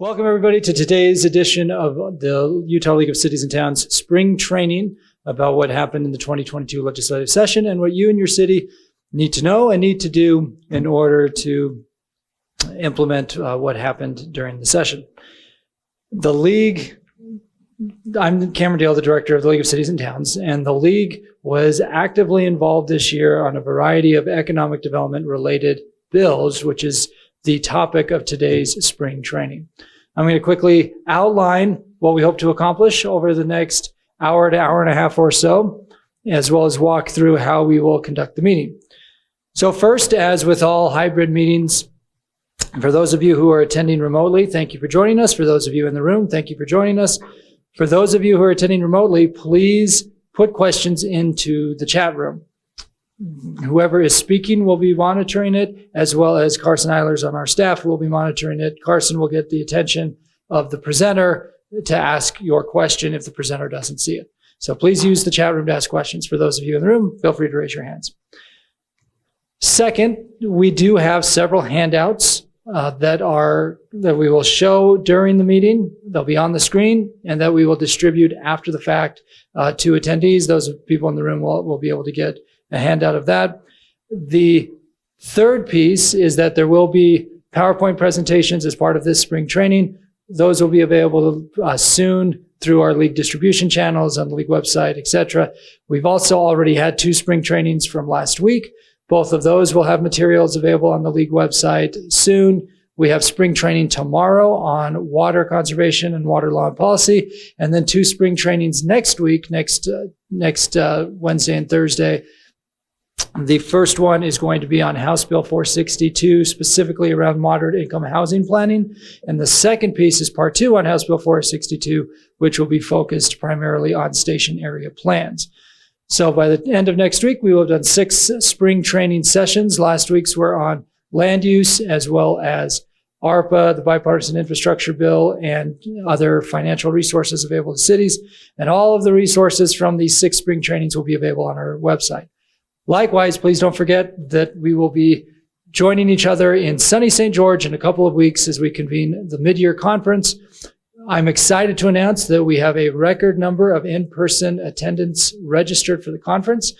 Welcome, everybody, to today's edition of the Utah League of Cities and Towns spring training about what happened in the 2022 legislative session and what you and your city need to know and need to do in order to implement what happened during the session. The League, I'm Cameron Diehl, the director of the League of Cities and Towns, and the League was actively involved this year on a variety of economic development related bills, which is the topic of today's spring training. I'm going to quickly outline what we hope to accomplish over the next hour to hour and a half or so, as well as walk through how we will conduct the meeting. So first, as with all hybrid meetings, for those of you who are attending remotely, thank you for joining us. For those of you in the room, thank you for joining us. For those of you who are attending remotely, please put questions into the chat room. Whoever is speaking will be monitoring it, as well as Carson Eilers on our staff will be monitoring it. Carson will get the attention of the presenter to ask your question if the presenter doesn't see it. So please use the chat room to ask questions. For those of you in the room, feel free to raise your hands. Second, we do have several handouts that we will show during the meeting. They'll be on the screen and that we will distribute after the fact to attendees. Those people in the room will be able to get a handout of that. The third piece is that there will be PowerPoint presentations as part of this spring training. Those will be available soon through our league distribution channels on the league website, etc. We've also already had 2 spring trainings from last week. Both of those will have materials available on the league website soon. We have spring training tomorrow on water conservation and water law and policy, and then 2 spring trainings next week, next Wednesday and Thursday. The first one is going to be on House Bill 462, specifically around moderate income housing planning. And the second piece is part 2 on House Bill 462, which will be focused primarily on station area plans. So by the end of next week, we will have done 6 spring training sessions. Last week's were on land use, as well as ARPA, the bipartisan infrastructure bill, and other financial resources available to cities. And all of the resources from these 6 spring trainings will be available on our website. Likewise, please don't forget that we will be joining each other in sunny St. George in a couple of weeks as we convene the mid-year conference. I'm excited to announce that we have a record number of in-person attendance registered for the conference.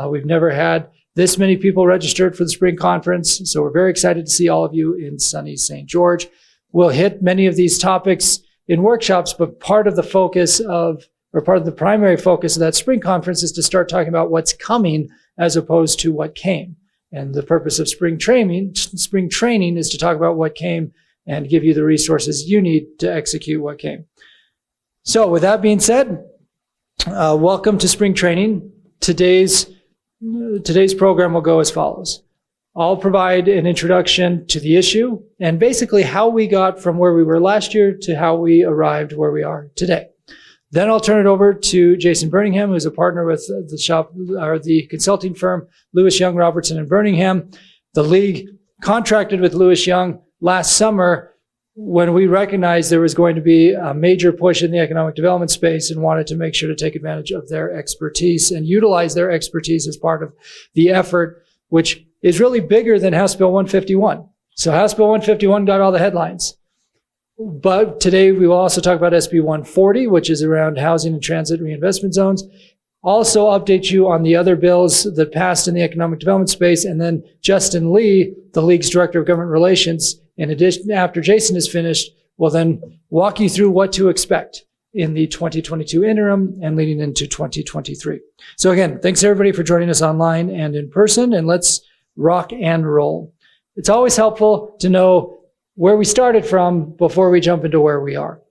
We've never had this many people registered for the spring conference, so we're very excited to see all of you in sunny St. George. We'll hit many of these topics in workshops, but part of the primary focus of that spring conference is to start talking about what's coming as opposed to what came. And the purpose of spring training is to talk about what came and give you the resources you need to execute what came. So with that being said, welcome to spring training. Today's program will go as follows. I'll provide an introduction to the issue and basically how we got from where we were last year to how we arrived where we are today. Then I'll turn it over to Jason Burningham, who's a partner with the consulting firm Lewis Young, Robertson, and Burningham. The league contracted with Lewis Young last summer when we recognized there was going to be a major push in the economic development space and wanted to make sure to take advantage of their expertise and utilize their expertise as part of the effort, which is really bigger than House Bill 151. So House Bill 151 got all the headlines. But today we will also talk about SB 140, which is around housing and transit reinvestment zones. Also update you on the other bills that passed in the economic development space. And then Justin Lee, the League's Director of Government Relations, in addition, after Jason is finished, will then walk you through what to expect in the 2022 interim and leading into 2023. So again, thanks everybody for joining us online and in person, and let's rock and roll. It's always helpful to know where we started from before we jump into where we are.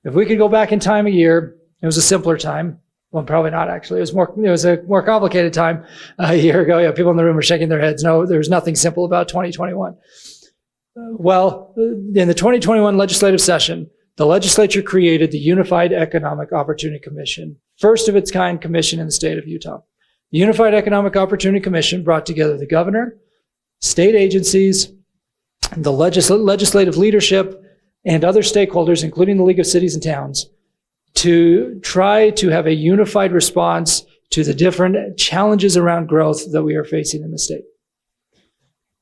If we could go back in time a year, it was a simpler time. Well, probably not actually. It was a more complicated time a year ago. Yeah, people in the room are shaking their heads. No, there's nothing simple about 2021. Well, in the 2021 legislative session, the legislature created the Unified Economic Opportunity Commission, first of its kind commission in the state of Utah. The Unified Economic Opportunity Commission brought together the governor, state agencies, the legislative leadership, and other stakeholders, including the League of Cities and Towns, to try to have a unified response to the different challenges around growth that we are facing in the state.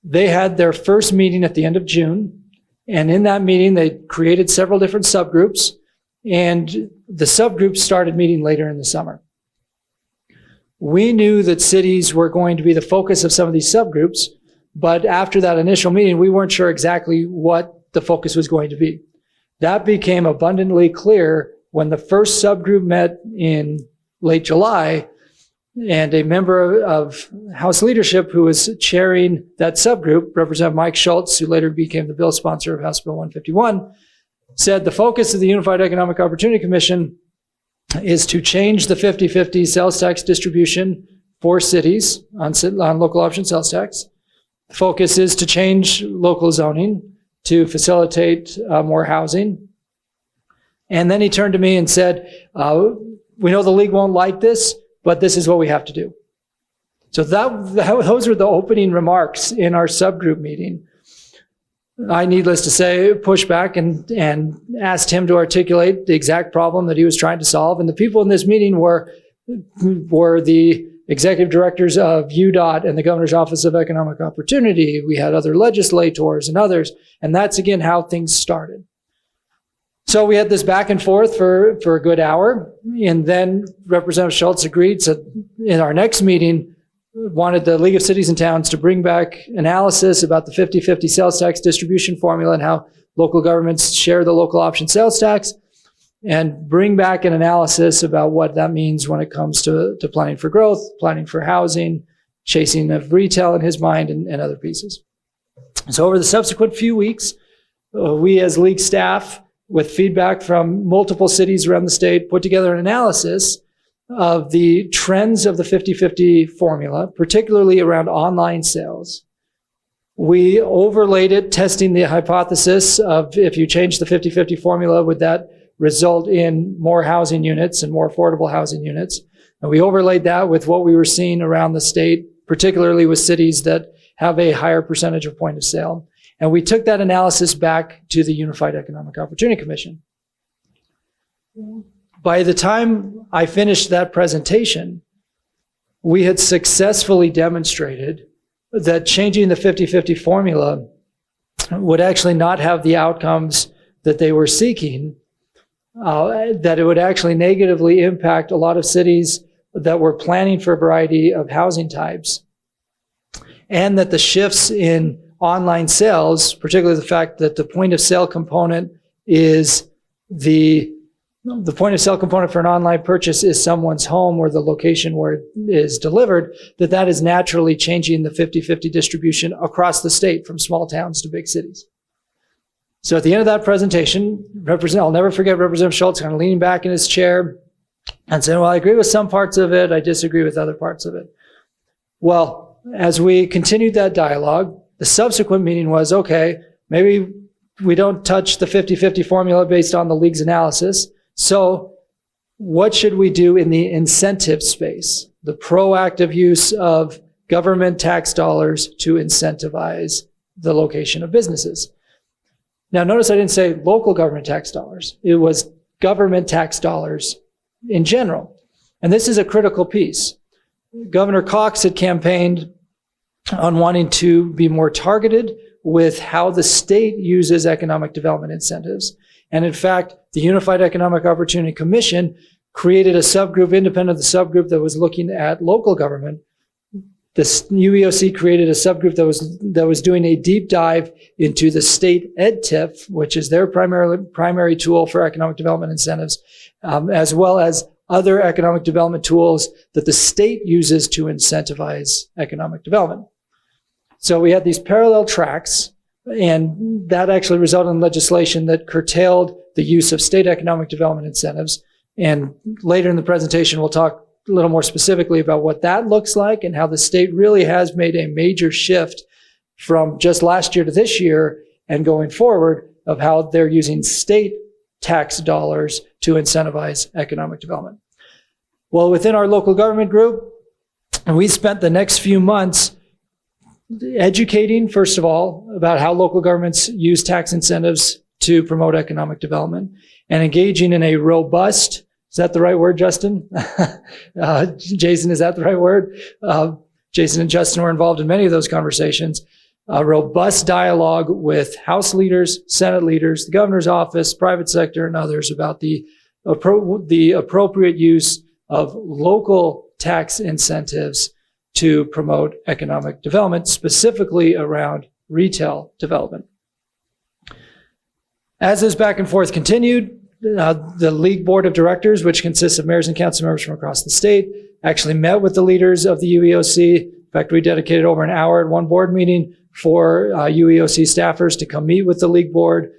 They had their first meeting at the end of June, And in that meeting, they created several different subgroups, and the subgroups started meeting later in the summer. We knew that cities were going to be the focus of some of these subgroups, but after that initial meeting, we weren't sure exactly what the focus was going to be. That became abundantly clear when the first subgroup met in late July, and a member of House leadership who was chairing that subgroup, Representative Mike Schultz, who later became the bill sponsor of House Bill 151, said the focus of the Unified Economic Opportunity Commission is to change the 50-50 sales tax distribution for cities on local option sales tax. The focus is to change local zoning to facilitate more housing. And then he turned to me and said, we know the league won't like this, but this is what we have to do. So those were the opening remarks in our subgroup meeting. I, needless to say, pushed back and asked him to articulate the exact problem that he was trying to solve. And the people in this meeting were the executive directors of UDOT and the Governor's Office of Economic Opportunity. We had other legislators and others, and that's, again, how things started. So we had this back and forth for a good hour, and then Representative Schultz agreed to, in our next meeting, wanted the League of Cities and Towns to bring back analysis about the 50-50 sales tax distribution formula and how local governments share the local option sales tax, and bring back an analysis about what that means when it comes to planning for growth, planning for housing, chasing of retail in his mind, and other pieces. So over the subsequent few weeks, we as League staff, with feedback from multiple cities around the state, put together an analysis of the trends of the 50-50 formula, particularly around online sales. We overlaid it, testing the hypothesis of if you change the 50-50 formula, would that result in more housing units and more affordable housing units? And we overlaid that with what we were seeing around the state, particularly with cities that have a higher percentage of point of sale. And we took that analysis back to the Unified Economic Opportunity Commission. By the time I finished that presentation, we had successfully demonstrated that changing the 50-50 formula would actually not have the outcomes that they were seeking, that it would actually negatively impact a lot of cities that were planning for a variety of housing types, and that the shifts in online sales, particularly the fact that the point of sale component is the point of sale component for an online purchase is someone's home or the location where it is delivered, that is naturally changing the 50-50 distribution across the state from small towns to big cities. So at the end of that presentation, I'll never forget Representative Schultz kind of leaning back in his chair and saying, well, I agree with some parts of it, I disagree with other parts of it. Well, as we continued that dialogue, the subsequent meeting was, okay, maybe we don't touch the 50-50 formula based on the league's analysis. So what should we do in the incentive space, the proactive use of government tax dollars to incentivize the location of businesses? Now, notice I didn't say local government tax dollars. It was government tax dollars in general. And this is a critical piece. Governor Cox had campaigned on wanting to be more targeted with how the state uses economic development incentives. And in fact, the Unified Economic Opportunity Commission created a subgroup independent of the subgroup that was looking at local government. The UEOC created a subgroup that was doing a deep dive into the state EdTIF, which is their primary tool for economic development incentives, as well as other economic development tools that the state uses to incentivize economic development. So we had these parallel tracks, and that actually resulted in legislation that curtailed the use of state economic development incentives. And later in the presentation, we'll talk a little more specifically about what that looks like and how the state really has made a major shift from just last year to this year and going forward of how they're using state tax dollars to incentivize economic development. Well, within our local government group, we spent the next few months educating, first of all, about how local governments use tax incentives to promote economic development, and engaging in a robust, is that the right word, Justin? Jason, is that the right word? Jason and Justin were involved in many of those conversations. a robust dialogue with House leaders, Senate leaders, the governor's office, private sector, and others about the appropriate use of local tax incentives to promote economic development, specifically around retail development. As this back and forth continued, the League Board of Directors, which consists of mayors and council members from across the state, actually met with the leaders of the UEOC. In fact, we dedicated over an hour at one board meeting for UEOC staffers to come meet with the League Board.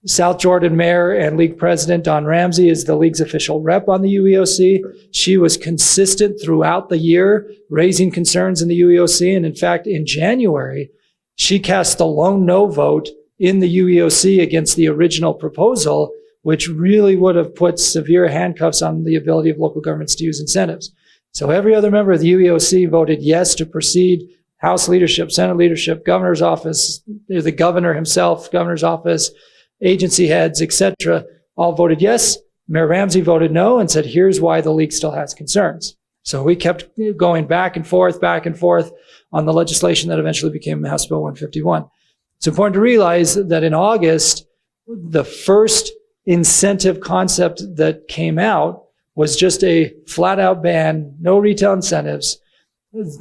South Jordan Mayor and League President Don Ramsey is the League's official rep on the UEOC. She was consistent throughout the year, raising concerns in the UEOC. And in fact, in January, she cast the lone no vote in the UEOC against the original proposal, which really would have put severe handcuffs on the ability of local governments to use incentives. So every other member of the UEOC voted yes to proceed. House leadership, Senate leadership, governor's office, the governor himself, governor's office, agency heads, etc., all voted yes. Mayor Ramsey voted no and said, here's why the league still has concerns. So we kept going back and forth on the legislation that eventually became House Bill 151. It's important to realize that in August, the first incentive concept that came out was just a flat out ban, no retail incentives.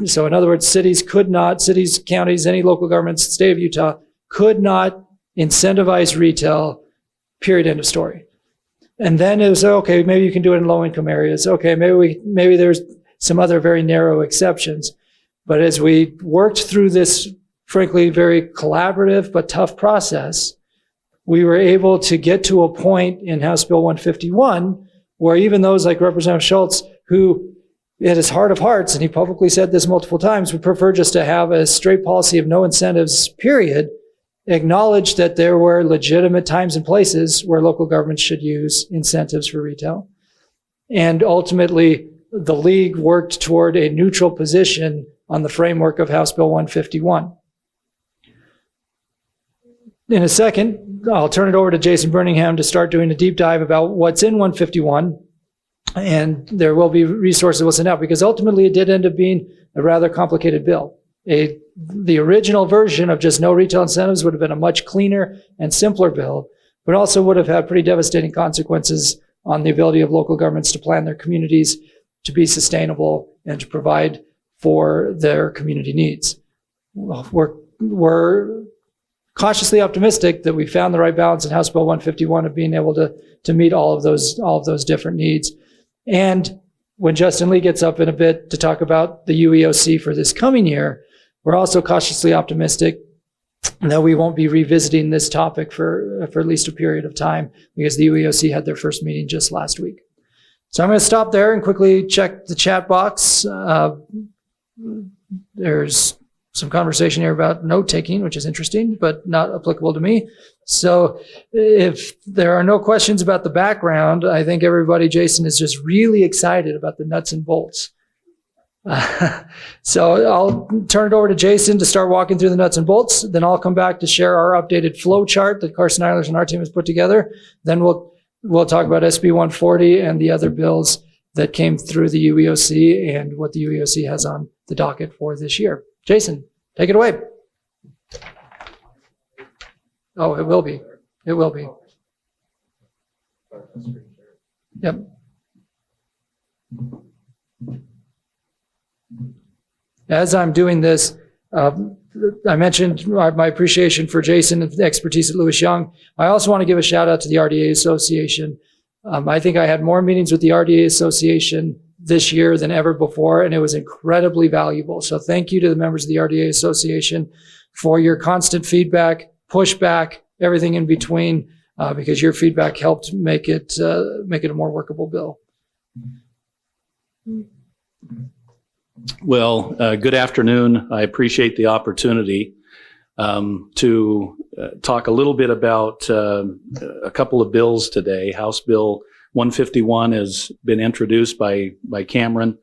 So in other words, cities, counties, any local governments, the state of Utah could not incentivize retail, period, end of story. And then it was, okay, maybe you can do it in low income areas. Okay, maybe there's some other very narrow exceptions. But as we worked through this, frankly, very collaborative but tough process, we were able to get to a point in House Bill 151 where even those like Representative Schultz, who at his heart of hearts, and he publicly said this multiple times, would prefer just to have a straight policy of no incentives, period, acknowledged that there were legitimate times and places where local governments should use incentives for retail. And ultimately, the league worked toward a neutral position on the framework of House Bill 151. In a second, I'll turn it over to Jason Burningham to start doing a deep dive about what's in 151. And there will be resources we'll send out, because ultimately it did end up being a rather complicated bill. The original version of just no retail incentives would have been a much cleaner and simpler bill, but also would have had pretty devastating consequences on the ability of local governments to plan their communities to be sustainable and to provide for their community needs. We're cautiously optimistic that we found the right balance in House Bill 151 of being able to meet all of those different needs. And when Justin Lee gets up in a bit to talk about the UEOC for this coming year, we're also cautiously optimistic that we won't be revisiting this topic for at least a period of time, because the UEOC had their first meeting just last week. So I'm going to stop there and quickly check the chat box. There's some conversation here about note taking, which is interesting, but not applicable to me. So if there are no questions about the background, I think everybody, Jason, is just really excited about the nuts and bolts. So I'll turn it over to Jason to start walking through the nuts and bolts. Then I'll come back to share our updated flow chart that Carson Eilers and our team has put together. Then we'll talk about SB 140 and the other bills that came through the UEOC and what the UEOC has on the docket for this year. Jason, take it away. Oh, it will be. It will be. Yep. As I'm doing this, I mentioned my appreciation for Jason and the expertise at Lewis Young. I also want to give a shout out to the RDA Association. I think I had more meetings with the RDA Association this year than ever before, and it was incredibly valuable. So thank you to the members of the RDA Association for your constant feedback, pushback, everything in between, because your feedback helped make it a more workable bill. Well, good afternoon. I appreciate the opportunity to talk a little bit about a couple of bills today. House Bill 151 has been introduced by Cameron.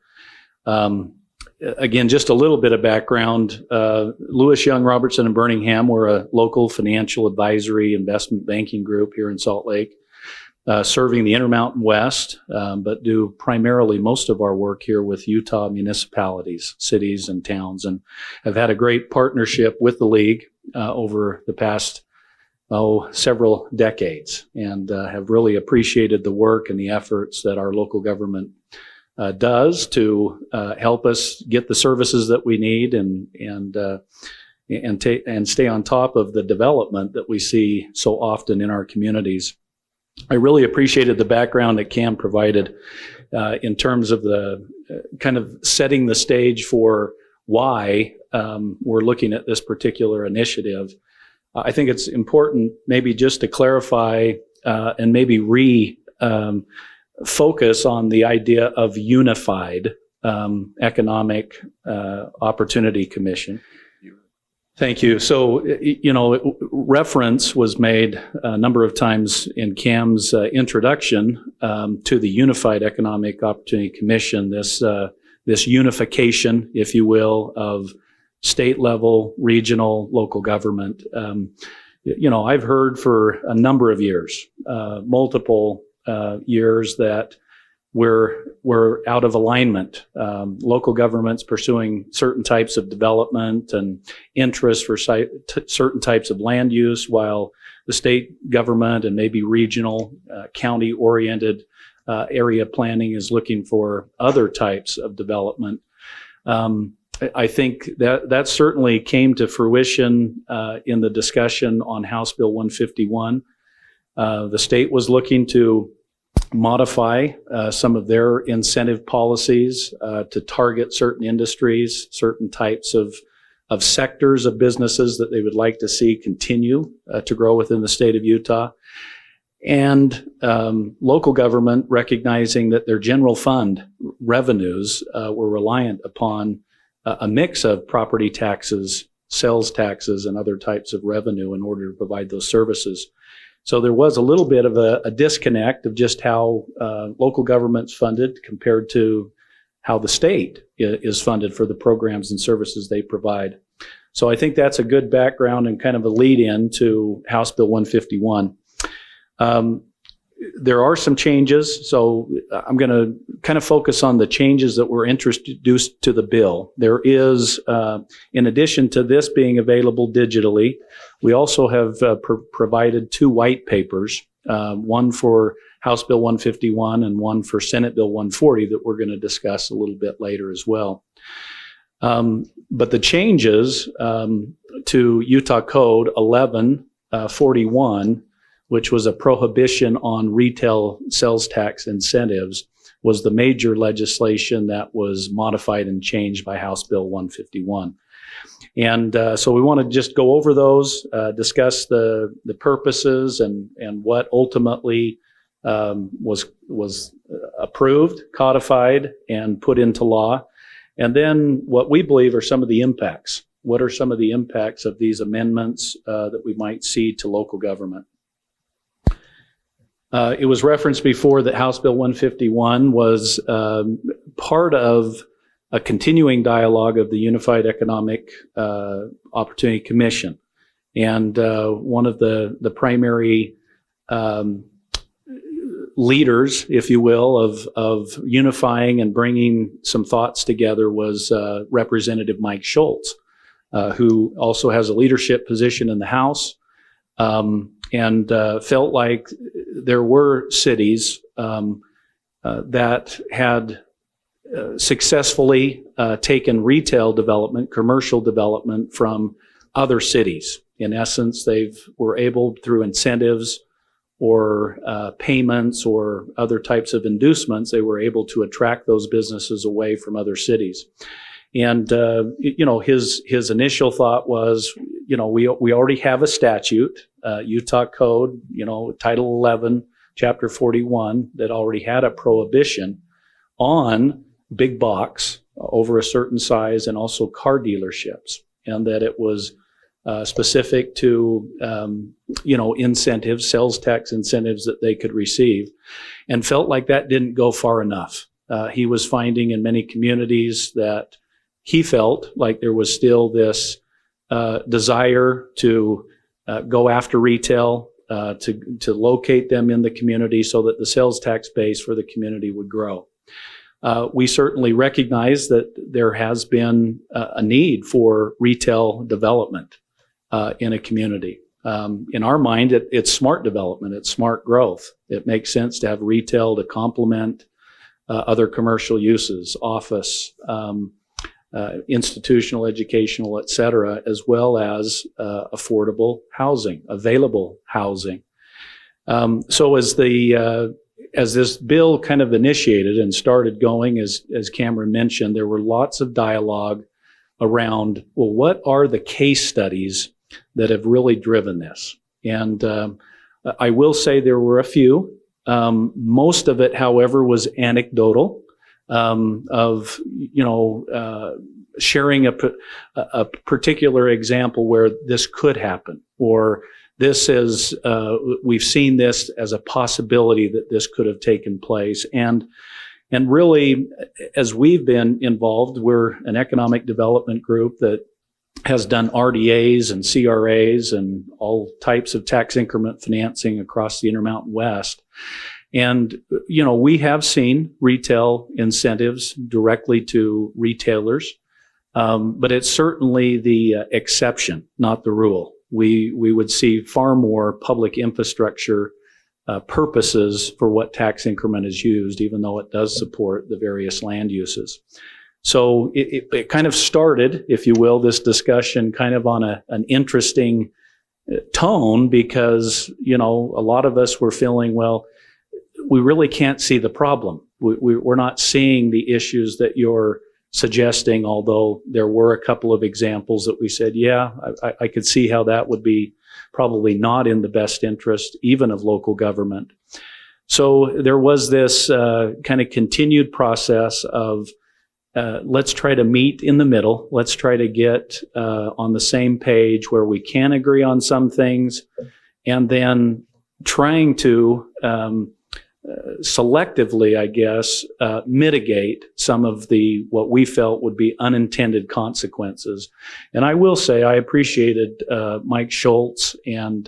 Again, just a little bit of background. Lewis Young, Robertson, and Burningham were a local financial advisory investment banking group here in Salt Lake. serving the Intermountain West, but do primarily most of our work here with Utah municipalities, cities, and towns, and have had a great partnership with the League over the past several decades, and have really appreciated the work and the efforts that our local government does to help us get the services that we need and stay on top of the development that we see so often in our communities. I really appreciated the background that Cam provided in terms of the kind of setting the stage for why we're looking at this particular initiative. I think it's important maybe just to clarify and maybe focus on the idea of unified economic opportunity commission. Thank you. So, reference was made a number of times in Cam's introduction to the Unified Economic Opportunity Commission, this unification, if you will, of state level, regional, local government. I've heard for a number of years, multiple years, that we're out of alignment. Local governments pursuing certain types of development and interest for certain types of land use, while the state government and maybe regional, county-oriented area planning is looking for other types of development. I think that certainly came to fruition in the discussion on House Bill 151. The state was looking to modify some of their incentive policies to target certain industries, certain types of sectors of businesses that they would like to see continue to grow within the state of Utah. And local government recognizing that their general fund revenues were reliant upon a mix of property taxes, sales taxes, and other types of revenue in order to provide those services. So there was a little bit of a disconnect of just how local government's funded compared to how the state is funded for the programs and services they provide. So I think that's a good background and kind of a lead-in to House Bill 151. There are some changes, so I'm going to kind of focus on the changes that were introduced to the bill. There is, in addition to this being available digitally, we also have provided two white papers, one for House Bill 151 and one for Senate Bill 140 that we're going to discuss a little bit later as well. But the changes to Utah Code 1141, which was a prohibition on retail sales tax incentives, was the major legislation that was modified and changed by House Bill 151. And so we want to just go over those, discuss the purposes and what ultimately was approved, codified, and put into law. And then what we believe are some of the impacts. What are some of the impacts of these amendments that we might see to local government? It was referenced before that House Bill 151 was part of a continuing dialogue of the Unified Economic Opportunity Commission. And one of the primary leaders, if you will, of unifying and bringing some thoughts together was Representative Mike Schultz, who also has a leadership position in the House, and felt like there were cities that had successfully taken retail development, commercial development from other cities. In essence, they were able, through incentives or payments or other types of inducements, they were able to attract those businesses away from other cities. And his initial thought was, we already have a statute, Utah Code, Title 11, Chapter 41, that already had a prohibition on big box over a certain size and also car dealerships, and that it was specific to incentives, sales tax incentives that they could receive, and felt like that didn't go far enough. He was finding in many communities that he felt like there was still this desire to go after retail, to locate them in the community so that the sales tax base for the community would grow. We certainly recognize that there has been a need for retail development in a community. In our mind, it's smart development, it's smart growth. It makes sense to have retail to complement other commercial uses, office, institutional, educational, et cetera, as well as affordable housing, available housing. So as this bill kind of initiated and started going, as Cameron mentioned, there were lots of dialogue around, well, what are the case studies that have really driven this? And I will say there were a few. Most of it, however, was anecdotal, of, sharing a particular example where this could happen, or this is, we've seen this as a possibility that this could have taken place. And really, as we've been involved, we're an economic development group that has done RDAs and CRAs and all types of tax increment financing across the Intermountain West. And, we have seen retail incentives directly to retailers, but it's certainly the exception, not the rule. We would see far more public infrastructure purposes for what tax increment is used, even though it does support the various land uses. So it kind of started, if you will, this discussion kind of on an interesting tone, because, a lot of us were feeling, well, we really can't see the problem. We're not seeing the issues that you're suggesting, although there were a couple of examples that we said, yeah, I could see how that would be probably not in the best interest even of local government. So there was this kind of continued process of let's try to meet in the middle. Let's try to get on the same page where we can agree on some things, and then trying to selectively, I guess, mitigate some of what we felt would be unintended consequences. And I will say I appreciated Mike Schultz and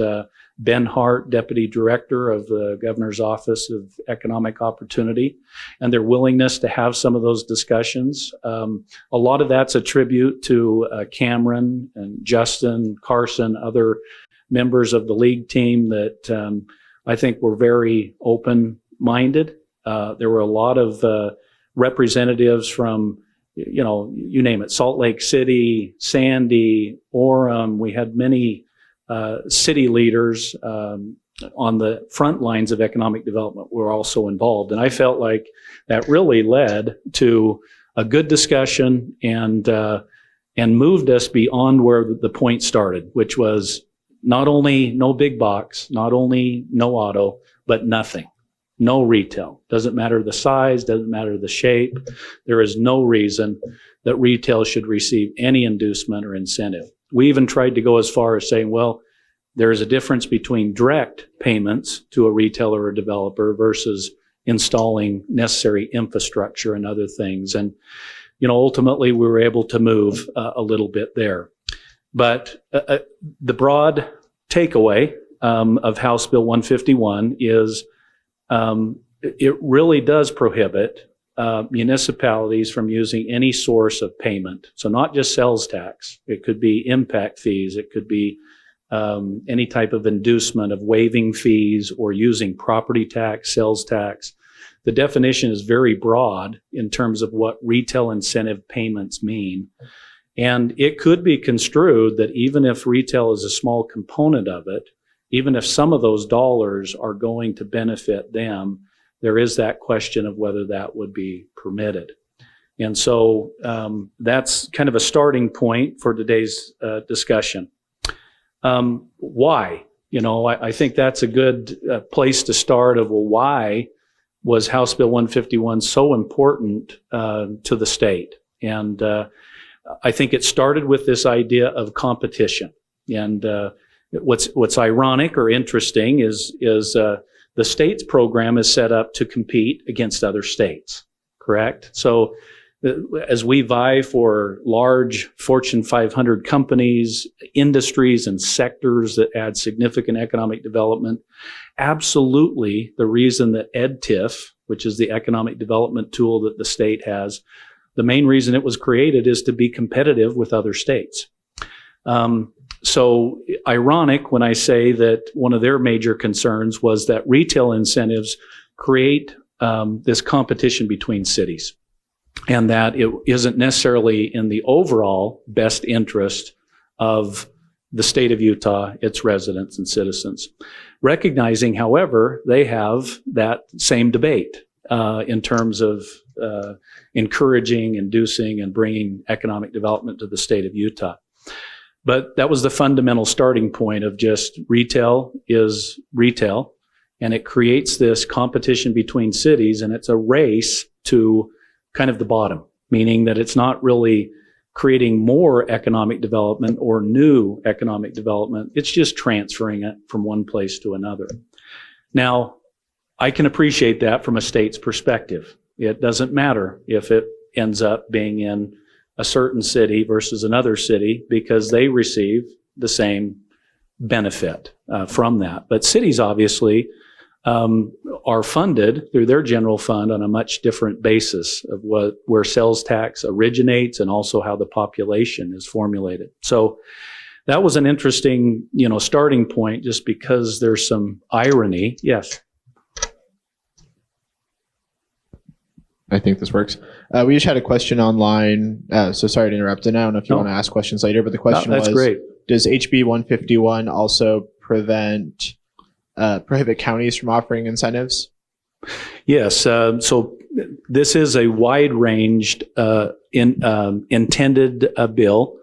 Ben Hart, Deputy Director of the Governor's Office of Economic Opportunity, and their willingness to have some of those discussions. A lot of that's a tribute to Cameron and Justin, Carson, other members of the league team that I think were very open-minded. There were a lot of representatives from, you name it, Salt Lake City, Sandy, Orem. We had many city leaders on the front lines of economic development were also involved. And I felt like that really led to a good discussion and moved us beyond where the point started, which was not only no big box, not only no auto, but nothing. No retail. Doesn't matter the size, doesn't matter the shape. There is no reason that retail should receive any inducement or incentive. We even tried to go as far as saying, well, there is a difference between direct payments to a retailer or developer versus installing necessary infrastructure and other things. And, ultimately we were able to move a little bit there. But the broad takeaway of House Bill 151 is it really does prohibit municipalities from using any source of payment. So not just sales tax. It could be impact fees. It could be any type of inducement of waiving fees or using property tax, sales tax. The definition is very broad in terms of what retail incentive payments mean. And it could be construed that even if retail is a small component of it, even if some of those dollars are going to benefit them, there is that question of whether that would be permitted. And so that's kind of a starting point for today's discussion. Why? I think that's a good place to start of, well, why was House Bill 151 so important to the state? And I think it started with this idea of competition. And what's ironic or interesting is the state's program is set up to compete against other states, correct? So as we vie for large Fortune 500 companies, industries, and sectors that add significant economic development, absolutely the reason that EdTIF, which is the economic development tool that the state has, the main reason it was created is to be competitive with other states. So ironic when I say that one of their major concerns was that retail incentives create this competition between cities, and that it isn't necessarily in the overall best interest of the state of Utah, its residents and citizens. Recognizing, however, they have that same debate in terms of encouraging, inducing, and bringing economic development to the state of Utah. But that was the fundamental starting point of just retail is retail, and it creates this competition between cities, and it's a race to kind of the bottom, meaning that it's not really creating more economic development or new economic development. It's just transferring it from one place to another. Now, I can appreciate that from a state's perspective. It doesn't matter if it ends up being in a certain city versus another city because they receive the same benefit from that. But cities obviously are funded through their general fund on a much different basis of where sales tax originates and also how the population is formulated. So that was an interesting, starting point, just because there's some irony. Yes. I think this works. We just had a question online, so sorry to interrupt. And I don't know if you want to ask questions later, but the question was, great. Does HB 151 also prohibit counties from offering incentives? Yes. So this is a wide-ranged intended bill.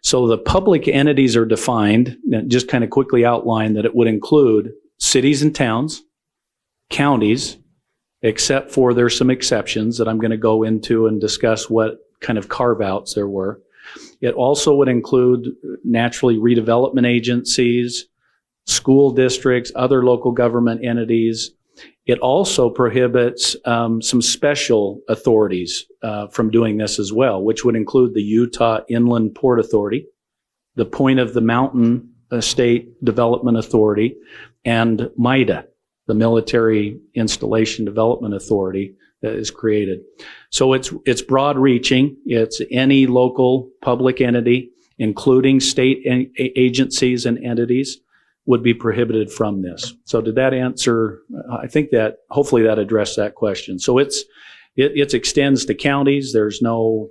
So the public entities are defined, and just kind of quickly outline that it would include cities and towns, counties, except for there's some exceptions that I'm going to go into and discuss what kind of carve-outs there were. It also would include naturally redevelopment agencies, school districts, other local government entities. It also prohibits some special authorities from doing this as well, which would include the Utah Inland Port Authority, the Point of the Mountain State Development Authority, and MIDA, the Military Installation Development Authority that is created. So it's broad-reaching. It's any local public entity, including state agencies and entities, would be prohibited from this. So did that answer? I think that hopefully that addressed that question. So it extends to counties. There's no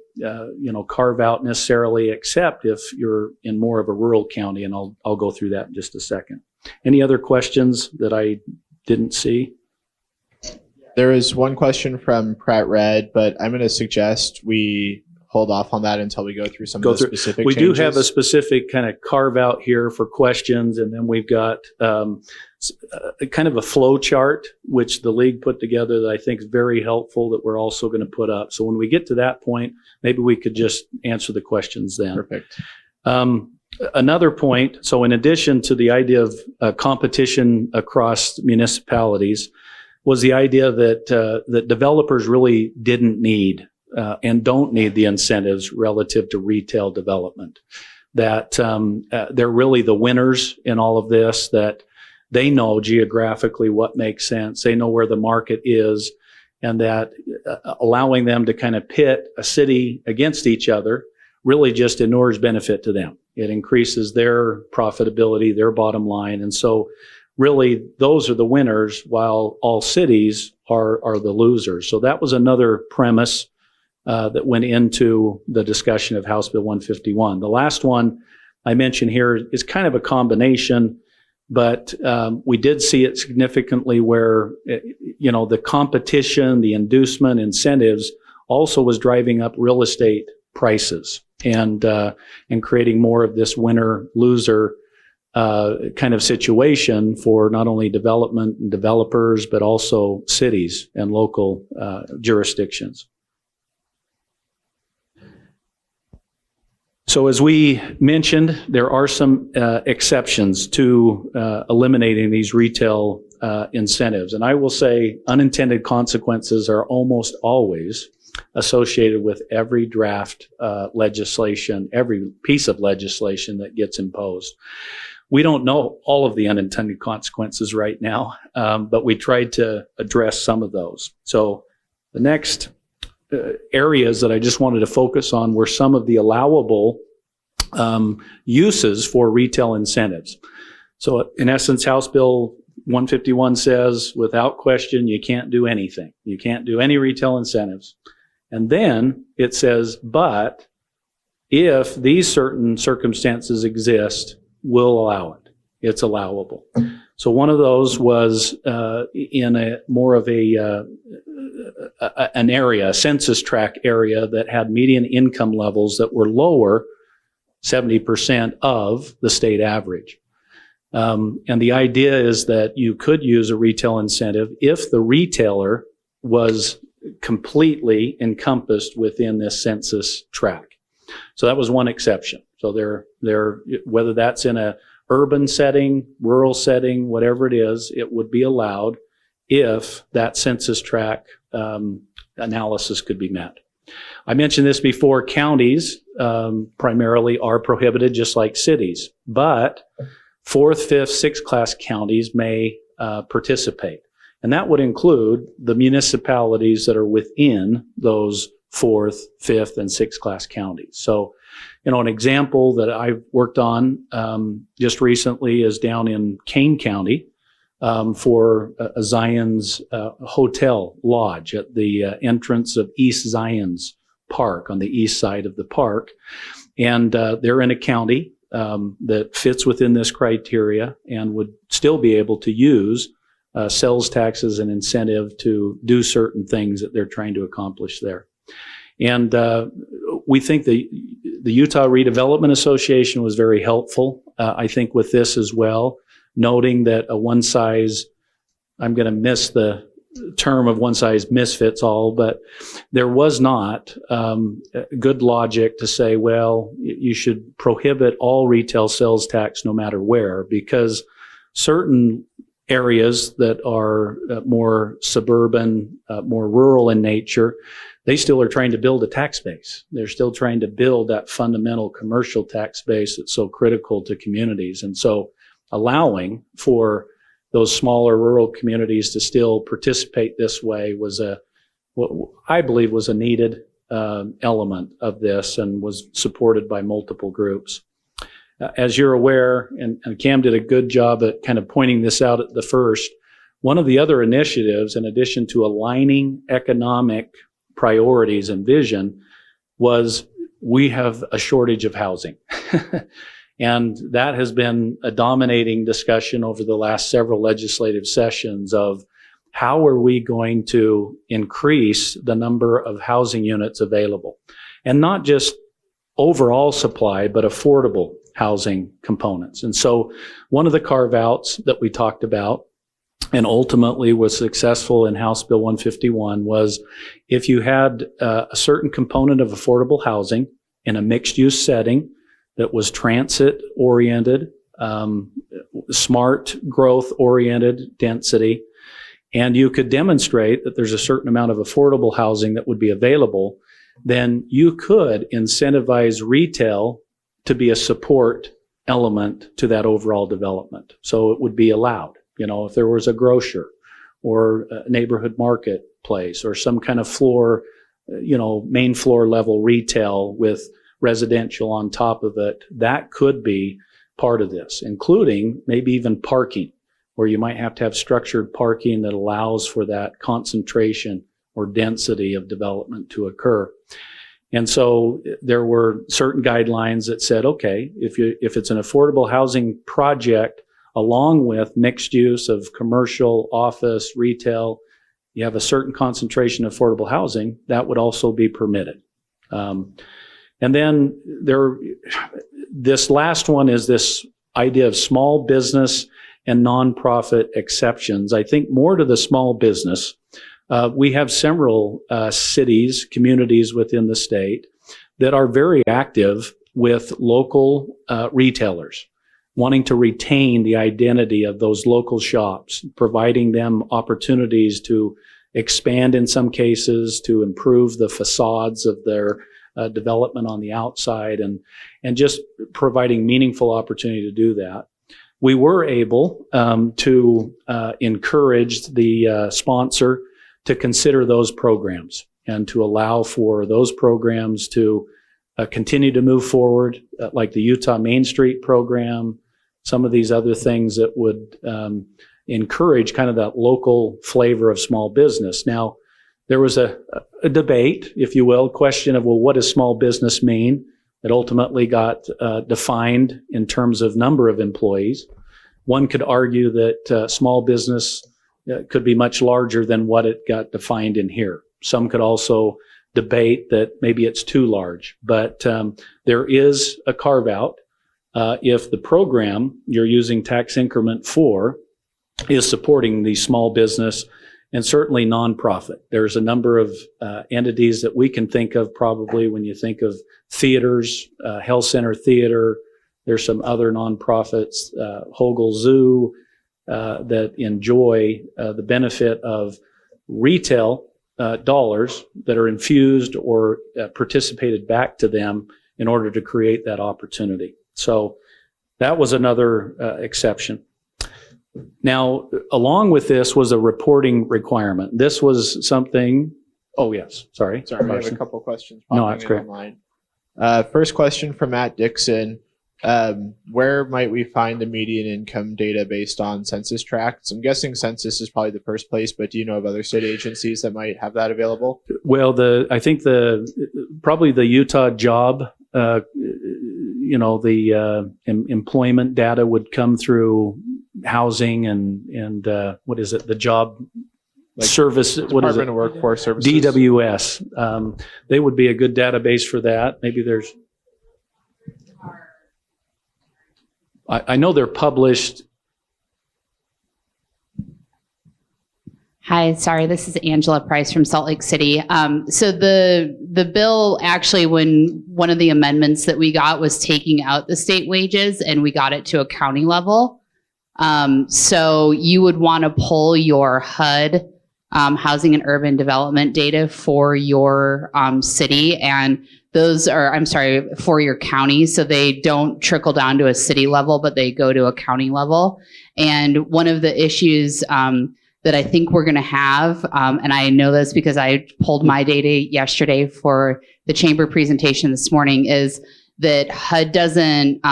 carve out necessarily, except if you're in more of a rural county, and I'll go through that in just a second. Any other questions that I didn't see? There is one question from Pratt Red, but I'm going to suggest we hold off on that until we go through some of the specific We changes. do have a specific kind of carve out here for questions, and then we've got kind of a flow chart, which the league put together that I think is very helpful, that we're also going to put up. So when we get to that point, maybe we could just answer the questions then. Perfect. Another point, so in addition to the idea of competition across municipalities, was the idea that developers really didn't need and don't need the incentives relative to retail development. That they're really the winners in all of this, that they know geographically what makes sense, they know where the market is, and that allowing them to kind of pit a city against each other really just inures benefit to them. It increases their profitability, their bottom line. And so really those are the winners, while all cities are the losers. So that was another premise that went into the discussion of House Bill 151. The last one I mentioned here is kind of a combination, but we did see it significantly where, the competition, the inducement, incentives also was driving up real estate prices and creating more of this winner-loser kind of situation for not only development and developers, but also cities and local jurisdictions. So as we mentioned, there are some exceptions to eliminating these retail incentives. And I will say unintended consequences are almost always associated with every draft legislation, every piece of legislation that gets imposed. We don't know all of the unintended consequences right now, but we tried to address some of those. So the next areas that I just wanted to focus on were some of the allowable uses for retail incentives. So in essence, House Bill 151 says, without question, you can't do anything. You can't do any retail incentives. And then it says, but if these certain circumstances exist, we'll allow it. It's allowable. So one of those was in a more of an area, a census tract area that had median income levels that were lower 70% of the state average. And the idea is that you could use a retail incentive if the retailer was completely encompassed within this census tract. So that was one exception. So they're whether that's in a urban setting, rural setting, whatever it is, it would be allowed if that census tract analysis could be met. I mentioned this before, counties primarily are prohibited just like cities, but 4th, 5th, 6th class counties may participate. And that would include the municipalities that are within those 4th, 5th, and 6th class counties. So, an example that I've worked on just recently is down in Kane County for a Zion's hotel lodge at the entrance of East Zion's Park on the east side of the park. And they're in a county that fits within this criteria and would still be able to use sales tax as an incentive to do certain things that they're trying to accomplish there. And we think the Utah Redevelopment Association was very helpful, I think, with this as well, noting that a one size, I'm going to miss the term of one size misfits all, but there was not good logic to say, well, you should prohibit all retail sales tax no matter where, because certain areas that are more suburban, more rural in nature, they still are trying to build a tax base. They're still trying to build that fundamental commercial tax base that's so critical to communities. And so allowing for those smaller rural communities to still participate this way was what I believe was a needed element of this and was supported by multiple groups. As you're aware, and Cam did a good job at kind of pointing this out at the first, one of the other initiatives, in addition to aligning economic priorities and vision, was we have a shortage of housing. And that has been a dominating discussion over the last several legislative sessions of how are we going to increase the number of housing units available, and not just overall supply, but affordable housing components. And so one of the carve-outs that we talked about and ultimately was successful in House Bill 151 was if you had a certain component of affordable housing in a mixed-use setting that was transit-oriented, smart growth-oriented density, and you could demonstrate that there's a certain amount of affordable housing that would be available, then you could incentivize retail to be a support element to that overall development. So it would be allowed. If there was a grocer or a neighborhood marketplace or some kind of floor, main floor level retail with residential on top of it, that could be part of this, including maybe even parking, where you might have to have structured parking that allows for that concentration or density of development to occur. And so there were certain guidelines that said, okay, if it's an affordable housing project along with mixed use of commercial, office, retail, you have a certain concentration of affordable housing, that would also be permitted. And then this last one is this idea of small business and nonprofit exceptions. I think more to the small business. We have several cities, communities within the state that are very active with local retailers, wanting to retain the identity of those local shops, providing them opportunities to expand in some cases, to improve the facades of their development on the outside, and just providing meaningful opportunity to do that. We were able to encourage the sponsor to consider those programs and to allow for those programs to continue to move forward, like the Utah Main Street program, some of these other things that would encourage kind of that local flavor of small business. Now, there was a debate, if you will, question of, well, what does small business mean? It ultimately got defined in terms of number of employees. One could argue that small business could be much larger than what it got defined in here. Some could also debate that maybe it's too large, but there is a carve out if the program you're using tax increment for is supporting the small business and certainly nonprofit. There's a number of entities that we can think of probably when you think of theaters, Health Center Theater. There's some other nonprofits, Hogle Zoo, that enjoy the benefit of retail dollars that are infused or participated back to them in order to create that opportunity. So that was another exception. Now, along with this was a reporting requirement. This was something, oh yes, sorry. Sorry, I have a couple questions No, that's great. online. First question from Matt Dixon. Where might we find the median income data based on census tracts? I'm guessing census is probably the first place, but do you know of other state agencies that might have that available? Well, I think probably the Utah job, employment data would come through housing and what is it? The job service. What is it? Department of Workforce Services. DWS. They would be a good database for that. Maybe there's. I know they're published. Hi, sorry, this is Angela Price from Salt Lake City. So the bill actually, when one of the amendments that we got was taking out the state wages and we got it to a county level. So you would want to pull your HUD, housing and urban development data for your city, and those are, for your county. So they don't trickle down to a city level, but they go to a county level. And one of the issues that I think we're going to have, and I know this because I pulled my data yesterday for the chamber presentation this morning, is that HUD doesn't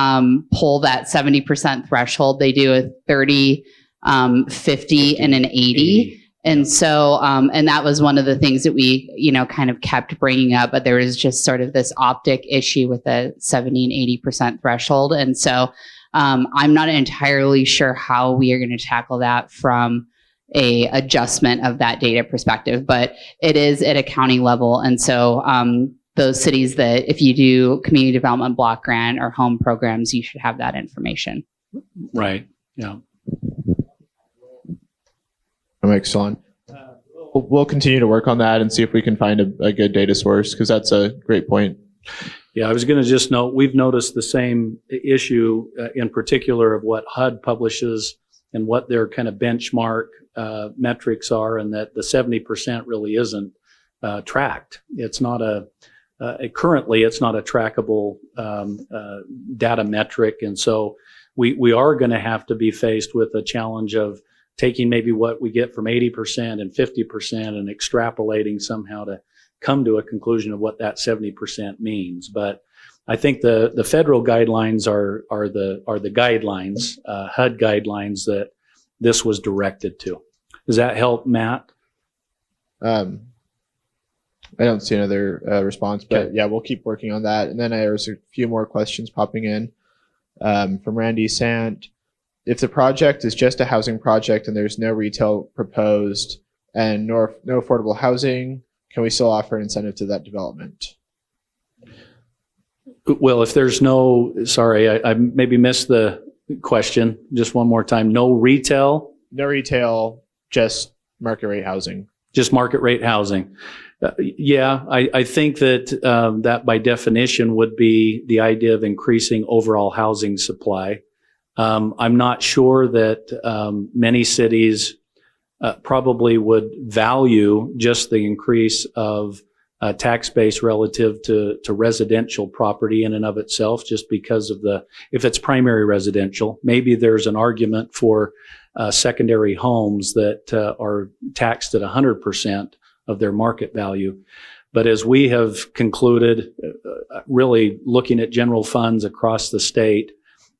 pull that 70% threshold. They do a 30, 50, and an 80. And so, and that was one of the things that we, kind of kept bringing up, but there was just sort of this optic issue with the 70 and 80% threshold. And so, I'm not entirely sure how we are going to tackle that from a adjustment of that data perspective, but it is at a county level. And so, those cities that if you do community development block grant or home programs, you should have that information. Right. Yeah. Excellent. We'll continue to work on that and see if we can find a good data source, because that's a great point. Yeah, I was going to just note, we've noticed the same issue in particular of what HUD publishes and what their kind of benchmark metrics are, and that the 70% really isn't tracked. It's not currently it's not a trackable data metric. And so we are going to have to be faced with a challenge of taking maybe what we get from 80% and 50% and extrapolating somehow to come to a conclusion of what that 70% means. But I think the federal guidelines are the guidelines, HUD guidelines that this was directed to. Does that help, Matt? I don't see another response, but Okay. yeah, we'll keep working on that. And then there's a few more questions popping in from Randy Sant. If the project is just a housing project and there's no retail proposed and no affordable housing, can we still offer an incentive to that development? Well, if there's I maybe missed the question. Just one more time. No retail? No retail, just market rate housing. Just market rate housing. I think that that by definition would be the idea of increasing overall housing supply. I'm not sure that many cities probably would value just the increase of tax base relative to residential property in and of itself, just because of if it's primary residential, maybe there's an argument for secondary homes that are taxed at 100% of their market value. But as we have concluded, really looking at general funds across the state,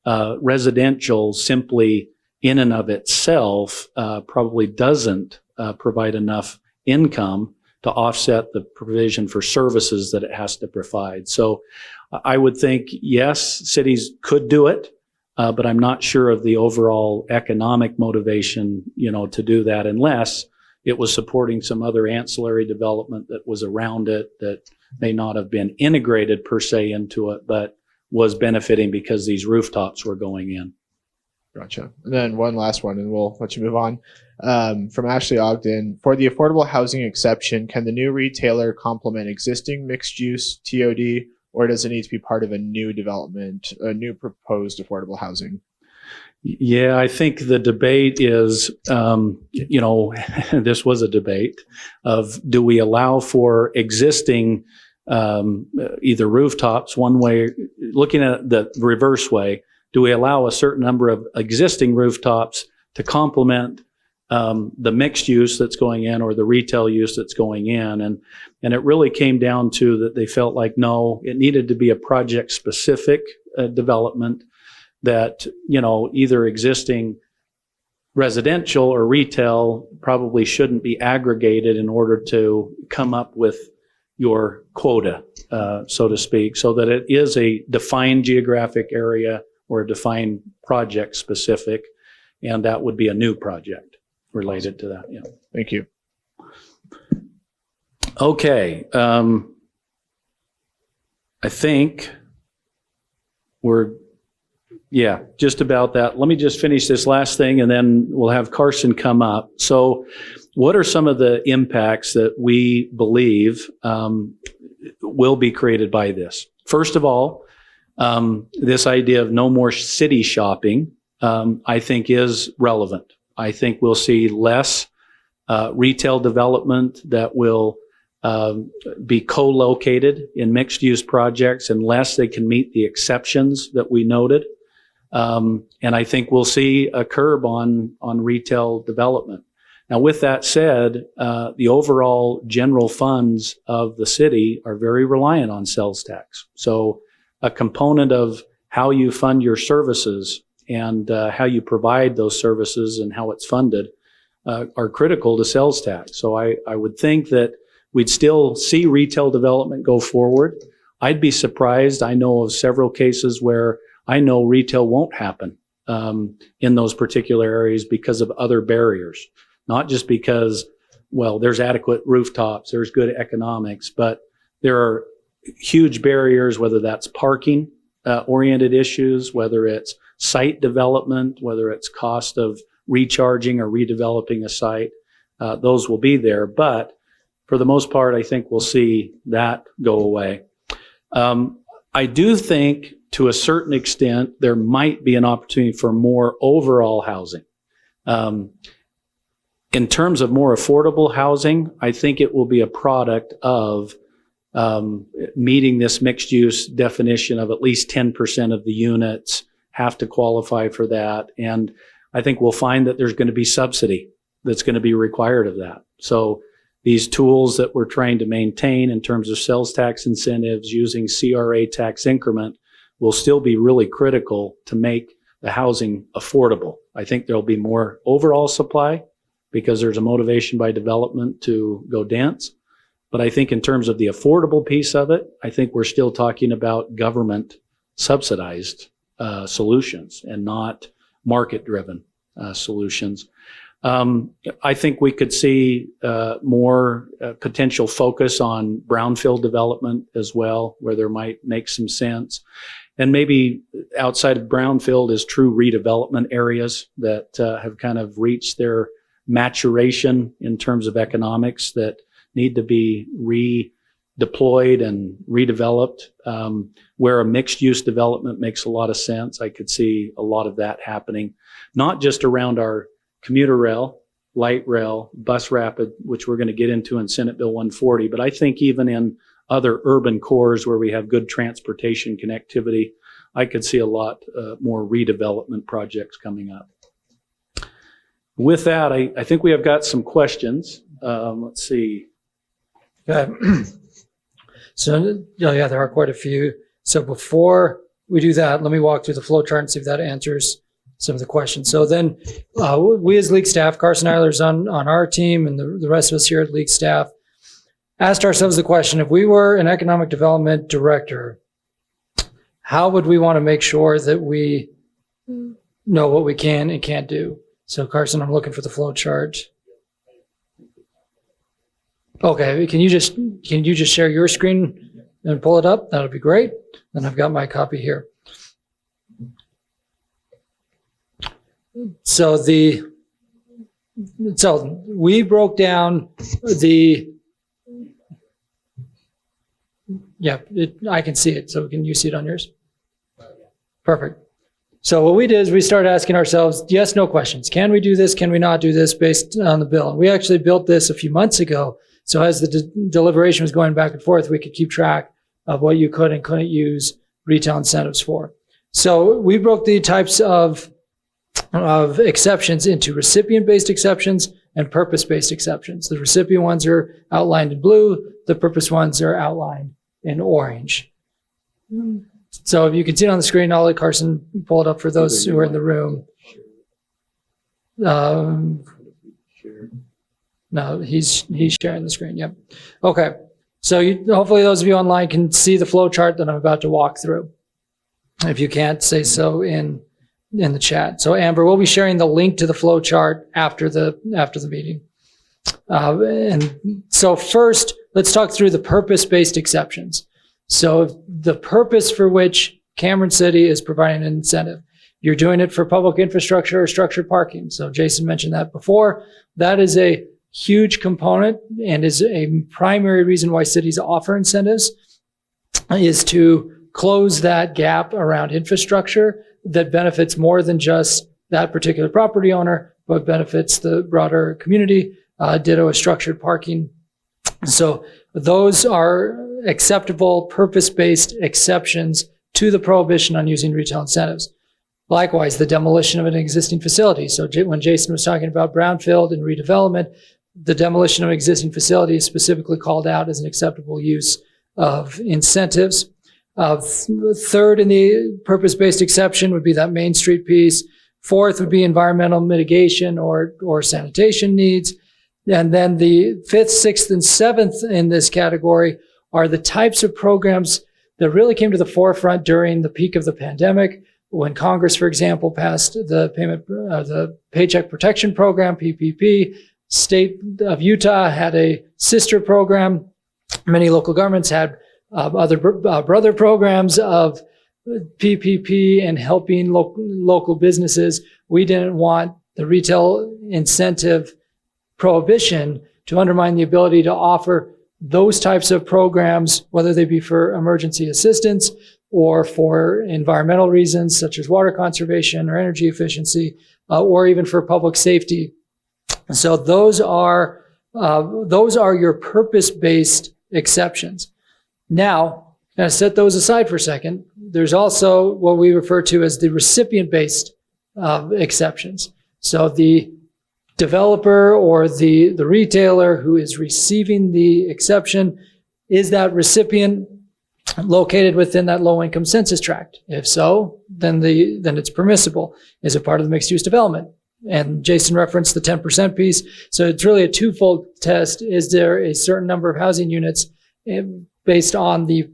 residential simply in and of itself probably doesn't provide enough income to offset the provision for services that it has to provide. So I would think, yes, cities could do it, but I'm not sure of the overall economic motivation, to do that unless it was supporting some other ancillary development that was around it that may not have been integrated per se into it, but was benefiting because these rooftops were going in. Gotcha. And then one last one, and we'll let you move on. From Ashley Ogden, for the affordable housing exception, can the new retailer complement existing mixed-use TOD, or does it need to be part of a new development, a new proposed affordable housing? Yeah, I think the debate is, this was a debate of, do we allow for existing either rooftops one way, looking at the reverse way, do we allow a certain number of existing rooftops to complement the mixed use that's going in or the retail use that's going in? And it really came down to that they felt like, no, it needed to be a project specific development that, either existing residential or retail probably shouldn't be aggregated in order to come up with your quota, so to speak, so that it is a defined geographic area or a defined project specific, and that would be a new project related to that. Yeah. Thank you. Okay. I think we're, just about that. Let me just finish this last thing and then we'll have Carson come up. So what are some of the impacts that we believe will be created by this? First of all, this idea of no more city shopping, I think is relevant. I think we'll see less retail development that will be co-located in mixed-use projects unless they can meet the exceptions that we noted. And I think we'll see a curb on retail development. Now, with that said, the overall general funds of the city are very reliant on sales tax. So a component of how you fund your services and how you provide those services and how it's funded are critical to sales tax. So I would think that we'd still see retail development go forward. I'd be surprised. I know of several cases where I know retail won't happen in those particular areas because of other barriers, not just because, well, there's adequate rooftops, there's good economics, but there are huge barriers, whether that's parking oriented issues, whether it's site development, whether it's cost of recharging or redeveloping a site, those will be there. But for the most part, I think we'll see that go away. I do think to a certain extent, there might be an opportunity for more overall housing. In terms of more affordable housing, I think it will be a product of meeting this mixed use definition of at least 10% of the units have to qualify for that. And I think we'll find that there's going to be subsidy that's going to be required of that. So these tools that we're trying to maintain in terms of sales tax incentives using CRA tax increment will still be really critical to make the housing affordable. I think there'll be more overall supply because there's a motivation by development to go dense. But I think in terms of the affordable piece of it, I think we're still talking about government subsidized solutions and not market-driven solutions. I think we could see more potential focus on brownfield development as well, where there might make some sense. And maybe outside of brownfield is true redevelopment areas that have kind of reached their maturation in terms of economics that need to be redeployed and redeveloped, where a mixed-use development makes a lot of sense. I could see a lot of that happening, not just around our commuter rail light rail, bus rapid, which we're going to get into in Senate Bill 140. But I think even in other urban cores where we have good transportation connectivity, I could see a lot more redevelopment projects coming up. With that, I think we have got some questions. Let's see. Okay. So, yeah, there are quite a few. So before we do that, let me walk through the flow chart and see if that answers some of the questions. So then we as league staff, Carson Eiler's on our team and the rest of us here at league staff, asked ourselves the question, if we were an economic development director, how would we want to make sure that we know what we can and can't do? So Carson, I'm looking for the flow chart. Okay, can you just share your screen and pull it up? That'll be great. And I've got my copy here. So we broke down I can see it. So can you see it on yours? Perfect. So what we did is we started asking ourselves, yes, no questions. Can we do this? Can we not do this based on the bill? And we actually built this a few months ago. So as the deliberation was going back and forth, we could keep track of what you could and couldn't use retail incentives for. So we broke the types of exceptions into recipient-based exceptions and purpose-based exceptions. The recipient ones are outlined in blue. The purpose ones are outlined in orange. So if you can see it on the screen, I'll let Carson pull it up for those who are in the room. No, he's sharing the screen. Yep. Okay. So hopefully those of you online can see the flow chart that I'm about to walk through. If you can't, say so in the chat. So Amber, we'll be sharing the link to the flow chart after the meeting. And so first, let's talk through the purpose-based exceptions. So the purpose for which Cameron City is providing an incentive, you're doing it for public infrastructure or structured parking. So Jason mentioned that before. That is a huge component and is a primary reason why cities offer incentives, is to close that gap around infrastructure that benefits more than just that particular property owner, but benefits the broader community. Ditto is structured parking. So those are acceptable purpose-based exceptions to the prohibition on using retail incentives. Likewise, the demolition of an existing facility. So when Jason was talking about brownfield and redevelopment, the demolition of an existing facility is specifically called out as an acceptable use of incentives. Third in the purpose-based exception would be that Main Street piece. Fourth would be environmental mitigation or sanitation needs. And then the fifth, sixth, and seventh in this category are the types of programs that really came to the forefront during the peak of the pandemic, when Congress, for example, passed the Paycheck Protection Program, PPP. State of Utah had a sister program. Many local governments had other brother programs of PPP and helping local businesses. We didn't want the retail incentive prohibition to undermine the ability to offer those types of programs, whether they be for emergency assistance or for environmental reasons such as water conservation or energy efficiency, or even for public safety. So those are your purpose-based exceptions. Now, to set those aside for a second, there's also what we refer to as the recipient-based exceptions. So the developer or the retailer who is receiving the exception, is that recipient located within that low-income census tract? If so, then it's permissible. Is it part of the mixed-use development? And Jason referenced the 10% piece. So it's really a twofold test. Is there a certain number of housing units based on the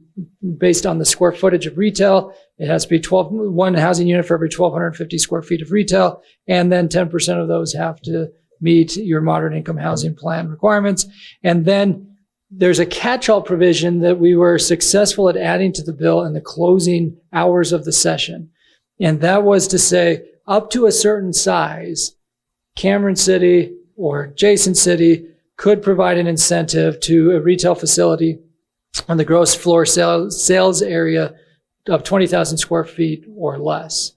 square footage of retail? It has to be one housing unit for every 1,250 square feet of retail. And then 10% of those have to meet your moderate income housing plan requirements. And then there's a catch-all provision that we were successful at adding to the bill in the closing hours of the session. And that was to say, up to a certain size, Cameron City or Jason City could provide an incentive to a retail facility on the gross floor sales area of 20,000 square feet or less.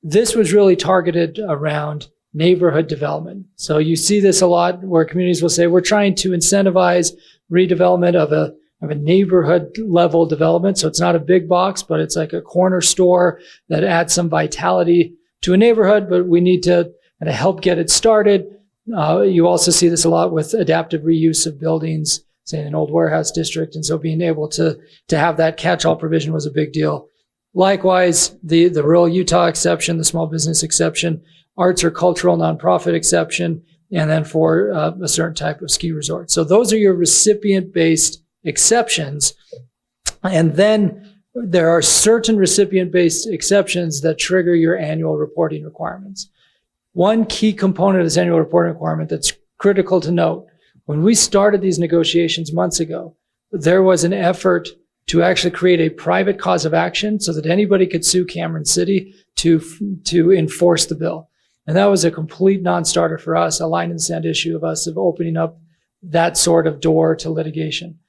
This was really targeted around neighborhood development. So you see this a lot where communities will say, we're trying to incentivize redevelopment of a neighborhood level development. So it's not a big box, but it's like a corner store that adds some vitality to a neighborhood, but we need to kind of help get it started. You also see this a lot with adaptive reuse of buildings, say in an old warehouse district. And so being able to have that catch-all provision was a big deal. Likewise, the rural Utah exception, the small business exception, arts or cultural nonprofit exception, and then for a certain type of ski resort. So those are your recipient-based exceptions. And then there are certain recipient-based exceptions that trigger your annual reporting requirements. One key component of this annual reporting requirement that's critical to note, when we started these negotiations months ago, there was an effort to actually create a private cause of action so that anybody could sue Cameron City to enforce the bill. And that was a complete non-starter for us, a line in the sand issue of opening up that sort of door to litigation.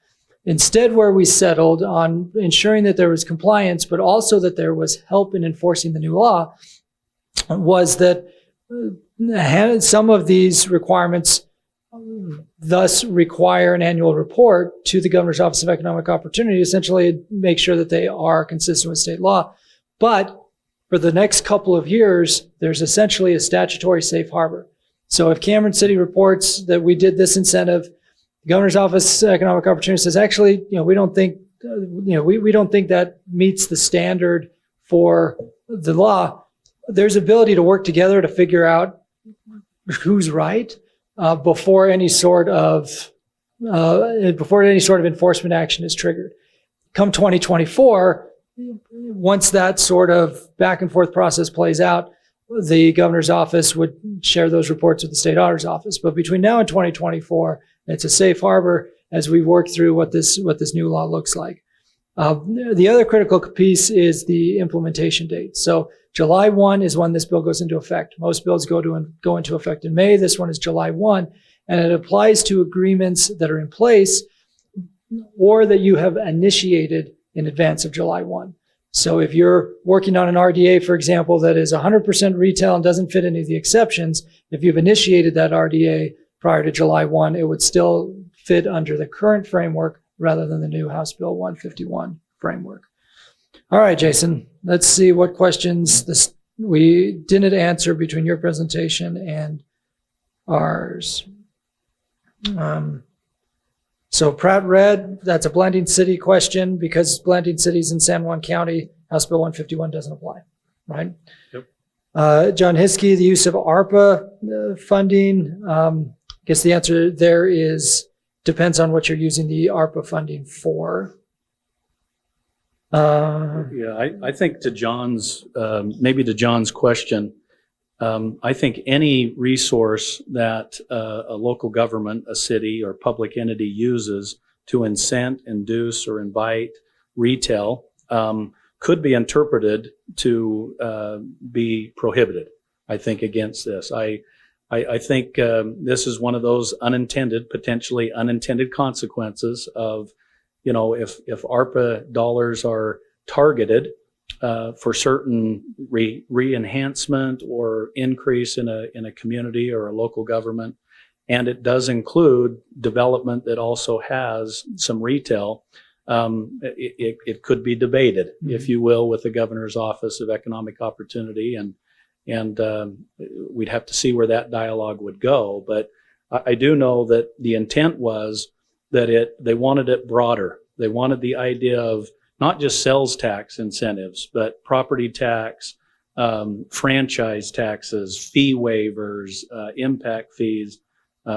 Instead, where we settled on ensuring that there was compliance, but also that there was help in enforcing the new law, was that some of these requirements thus require an annual report to the Governor's Office of Economic Opportunity, essentially make sure that they are consistent with state law. But for the next couple of years, there's essentially a statutory safe harbor. So if Cameron City reports that we did this incentive, the Governor's Office of Economic Opportunity says, actually, we don't think, we don't think that meets the standard for the law. There's ability to work together to figure out who's right before any sort of enforcement action is triggered. Come 2024, once that sort of back and forth process plays out, the governor's office would share those reports with the state auditor's office. But between now and 2024, it's a safe harbor as we work through what this new law looks like. The other critical piece is the implementation date. So July 1 is when this bill goes into effect. Most bills go into effect in May. This one is July 1, and it applies to agreements that are in place or that you have initiated in advance of July 1. So if you're working on an RDA, for example, that is 100% retail and doesn't fit any of the exceptions, if you've initiated that RDA prior to July 1, it would still fit under the current framework rather than the new House Bill 151 framework. All right, Jason, let's see what questions we didn't answer between your presentation and ours. So Pratt Red, that's a blending city question. Because blending cities in San Juan County, House Bill 151 doesn't apply, right? Yep. John Hiskey, the use of ARPA funding. I guess the answer there depends on what you're using the ARPA funding for. I think to John's, maybe to John's question, I think any resource that a local government, a city or public entity uses to incent, induce, or invite retail could be interpreted to be prohibited, I think, against this. I think this is one of those potentially unintended consequences of, if ARPA dollars are targeted for certain re-enhancement or increase in a community or a local government, and it does include development that also has some retail, it could be debated, if you will, with the Governor's Office of Economic Opportunity, and we'd have to see where that dialogue would go. But I do know that the intent was that they wanted it broader. They wanted the idea of not just sales tax incentives, but property tax, franchise taxes, fee waivers, impact fees,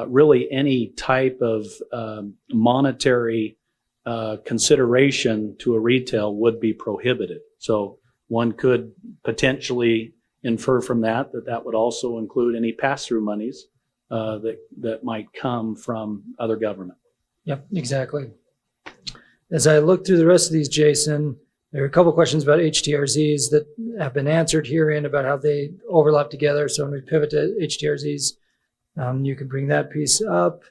really any type of monetary consideration to a retail would be prohibited. So one could potentially infer from that would also include any pass-through monies that might come from other government. Yep, exactly. As I look through the rest of these, Jason, there are a couple of questions about HTRZs that have been answered herein about how they overlap together. So when we pivot to HTRZs, you can bring that piece up.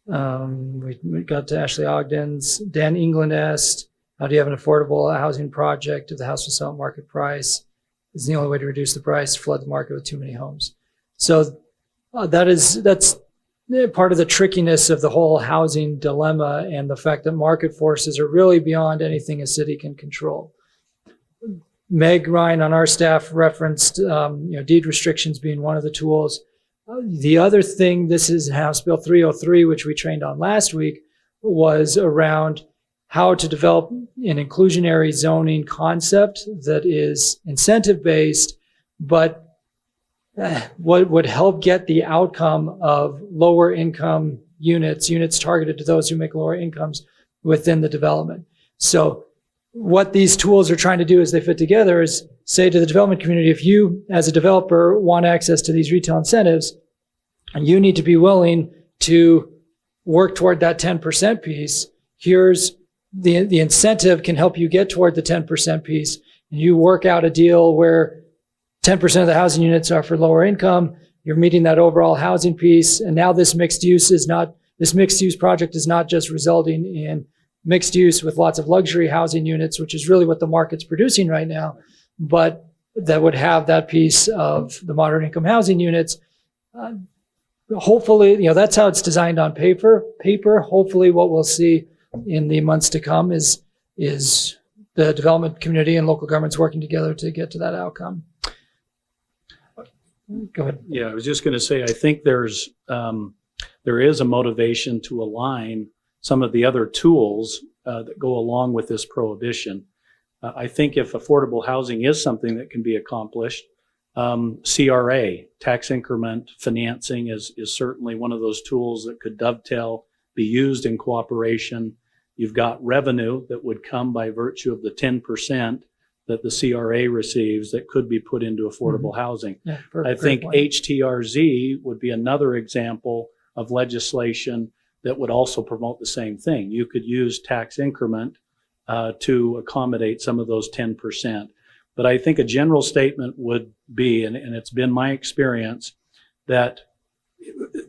We got to Ashley Ogden's. Dan England asked, how do you have an affordable housing project if the house will sell at market price? Is the only way to reduce the price, flood the market with too many homes? So that's part of the trickiness of the whole housing dilemma and the fact that market forces are really beyond anything a city can control. Meg Ryan on our staff referenced, deed restrictions being one of the tools. The other thing, this is House Bill 303, which we trained on last week, was around how to develop an inclusionary zoning concept that is incentive-based, but what would help get the outcome of lower income units targeted to those who make lower incomes within the development. So what these tools are trying to do as they fit together is say to the development community, if you as a developer want access to these retail incentives, you need to be willing to work toward that 10% piece. Here's the incentive can help you get toward the 10% piece. And you work out a deal where 10% of the housing units are for lower income. You're meeting that overall housing piece. And now this mixed use project is not just resulting in mixed use with lots of luxury housing units, which is really what the market's producing right now, but that would have that piece of the moderate income housing units. Hopefully, that's how it's designed on paper. Hopefully what we'll see in the months to come is the development community and local governments working together to get to that outcome. Go ahead. Yeah, I was just going to say, I think there is a motivation to align some of the other tools that go along with this prohibition. I think if affordable housing is something that can be accomplished, CRA, tax increment financing, is certainly one of those tools that could dovetail, be used in cooperation. You've got revenue that would come by virtue of the 10% that the CRA receives that could be put into affordable housing. Yeah, I think HTRZ would be another example of legislation that would also promote the same thing. You could use tax increment to accommodate some of those 10%. But I think a general statement would be, and it's been my experience, that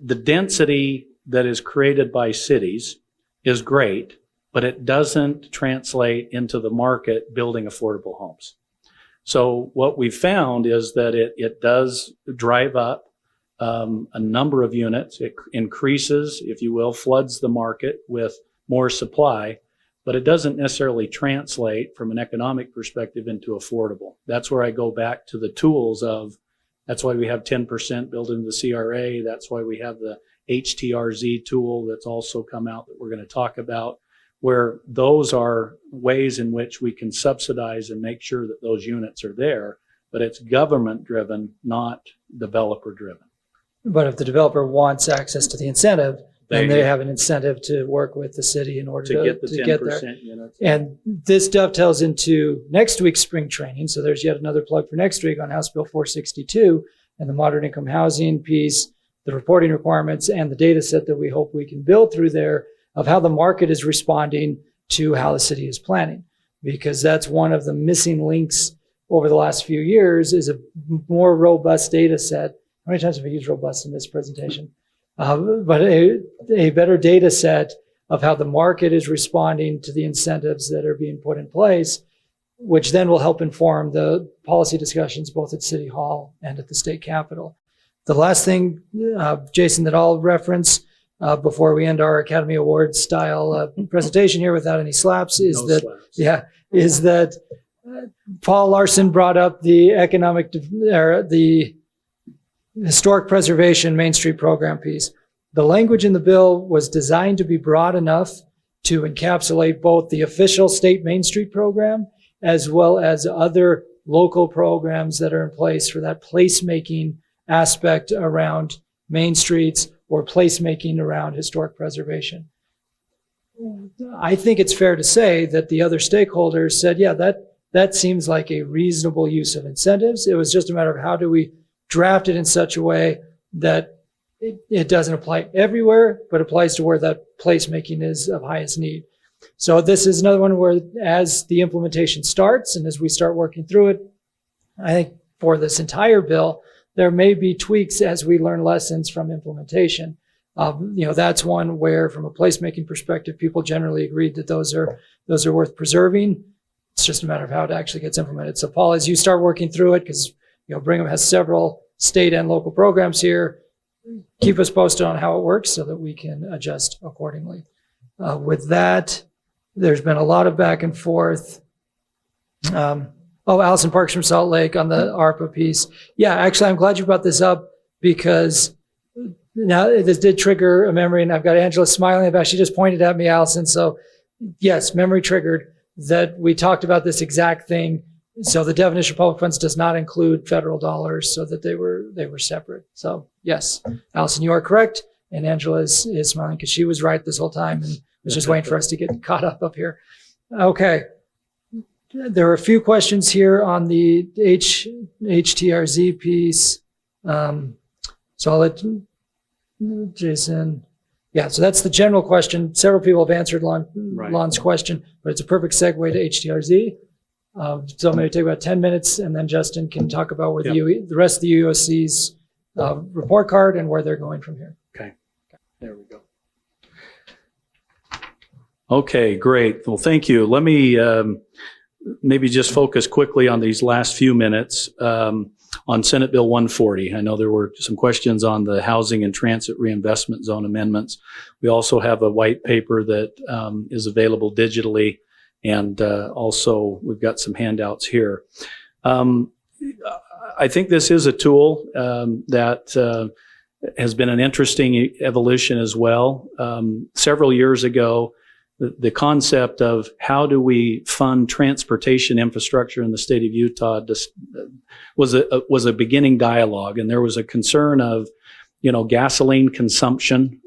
the density that is created by cities is great, but it doesn't translate into the market building affordable homes. So what we've found is that it does drive up a number of units. It increases, if you will, floods the market with more supply, but it doesn't necessarily translate from an economic perspective into affordable. That's where I go back to the tools that's why we have 10% built into the CRA. That's why we have the HTRZ tool that's also come out that we're going to talk about, where those are ways in which we can subsidize and make sure that those units are there, but it's government driven, not developer driven. But if the developer wants access to the incentive, then they have an incentive to work with the city in order to get the 10% get there. units. And this dovetails into next week's spring training. So there's yet another plug for next week on House Bill 462 and the moderate income housing piece, the reporting requirements, and the data set that we hope we can build through there of how the market is responding to how the city is planning. Because that's one of the missing links over the last few years is a more robust data set. How many times have I used robust in this presentation? But a better data set of how the market is responding to the incentives that are being put in place, which then will help inform the policy discussions both at City Hall and at the state capitol. The last thing, Jason, that I'll reference before we end our Academy Awards style presentation here without any slaps is that Paul Larson brought up the the historic preservation Main Street program piece. The language in the bill was designed to be broad enough to encapsulate both the official state Main Street program as well as other local programs that are in place for that placemaking aspect around main streets or placemaking around historic preservation. I think it's fair to say that the other stakeholders said, yeah, that seems like a reasonable use of incentives. It was just a matter of how do we draft it in such a way that it doesn't apply everywhere, but applies to where that placemaking is of highest need. So this is another one where as the implementation starts and as we start working through it, I think for this entire bill, there may be tweaks as we learn lessons from implementation. That's one where from a placemaking perspective, people generally agreed that those are worth preserving. It's just a matter of how it actually gets implemented. So Paul, as you start working through it, because Brigham has several state and local programs here. Keep us posted on how it works so that we can adjust accordingly. With that, there's been a lot of back and forth. Allison Parks from Salt Lake on the ARPA piece. Yeah, actually, I'm glad you brought this up because now this did trigger a memory, and I've got Angela smiling about. She just pointed at me, Allison. So yes, memory triggered that we talked about this exact thing. So the definition of public funds does not include federal dollars, so that they were separate. So yes, Allison, you are correct, and Angela is smiling because she was right this whole time and was just waiting for us to get caught up here. Okay. There are a few questions here on the HTRZ piece. So I'll let Jason. Yeah, so that's the general question. Several people have answered Lon's question, but it's a perfect segue to HTRZ. So maybe take about 10 minutes, and then Justin can talk about where the rest of the UOC's report card and where they're going from here. Okay. There we go. Okay, great. Well, thank you. Let me maybe just focus quickly on these last few minutes on Senate Bill 140. I know there were some questions on the Housing and Transit Reinvestment Zone amendments. We also have a white paper that is available digitally, and also we've got some handouts here. I think this is a tool that has been an interesting evolution as well. Several years ago, the concept of how do we fund transportation infrastructure in the state of Utah was a beginning dialogue, and there was a concern of, gasoline consumption.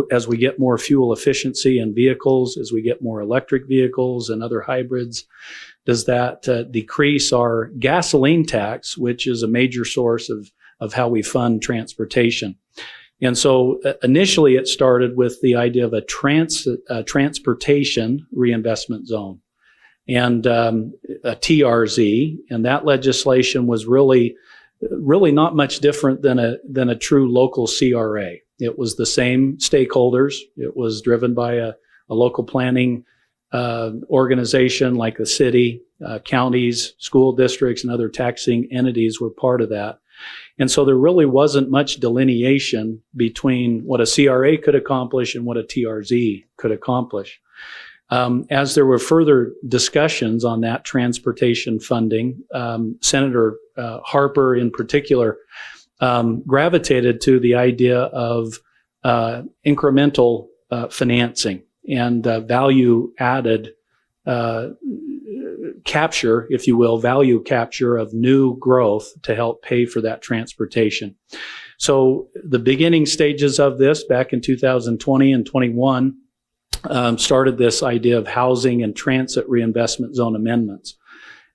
As we get more fuel efficiency in vehicles, as we get more electric vehicles and other hybrids, does that decrease our gasoline tax, which is a major source of how we fund transportation? And so initially it started with the idea of a transportation reinvestment zone and a TRZ. And that legislation was really not much different than a true local CRA. It was the same stakeholders. It was driven by a local planning organization like the city, counties, school districts, and other taxing entities were part of that. And so there really wasn't much delineation between what a CRA could accomplish and what a TRZ could accomplish. As there were further discussions on that transportation funding, Senator Harper in particular gravitated to the idea of incremental financing and value added capture, if you will, value capture of new growth to help pay for that transportation. So the beginning stages of this back in 2020 and 21 started this idea of housing and transit reinvestment zone amendments.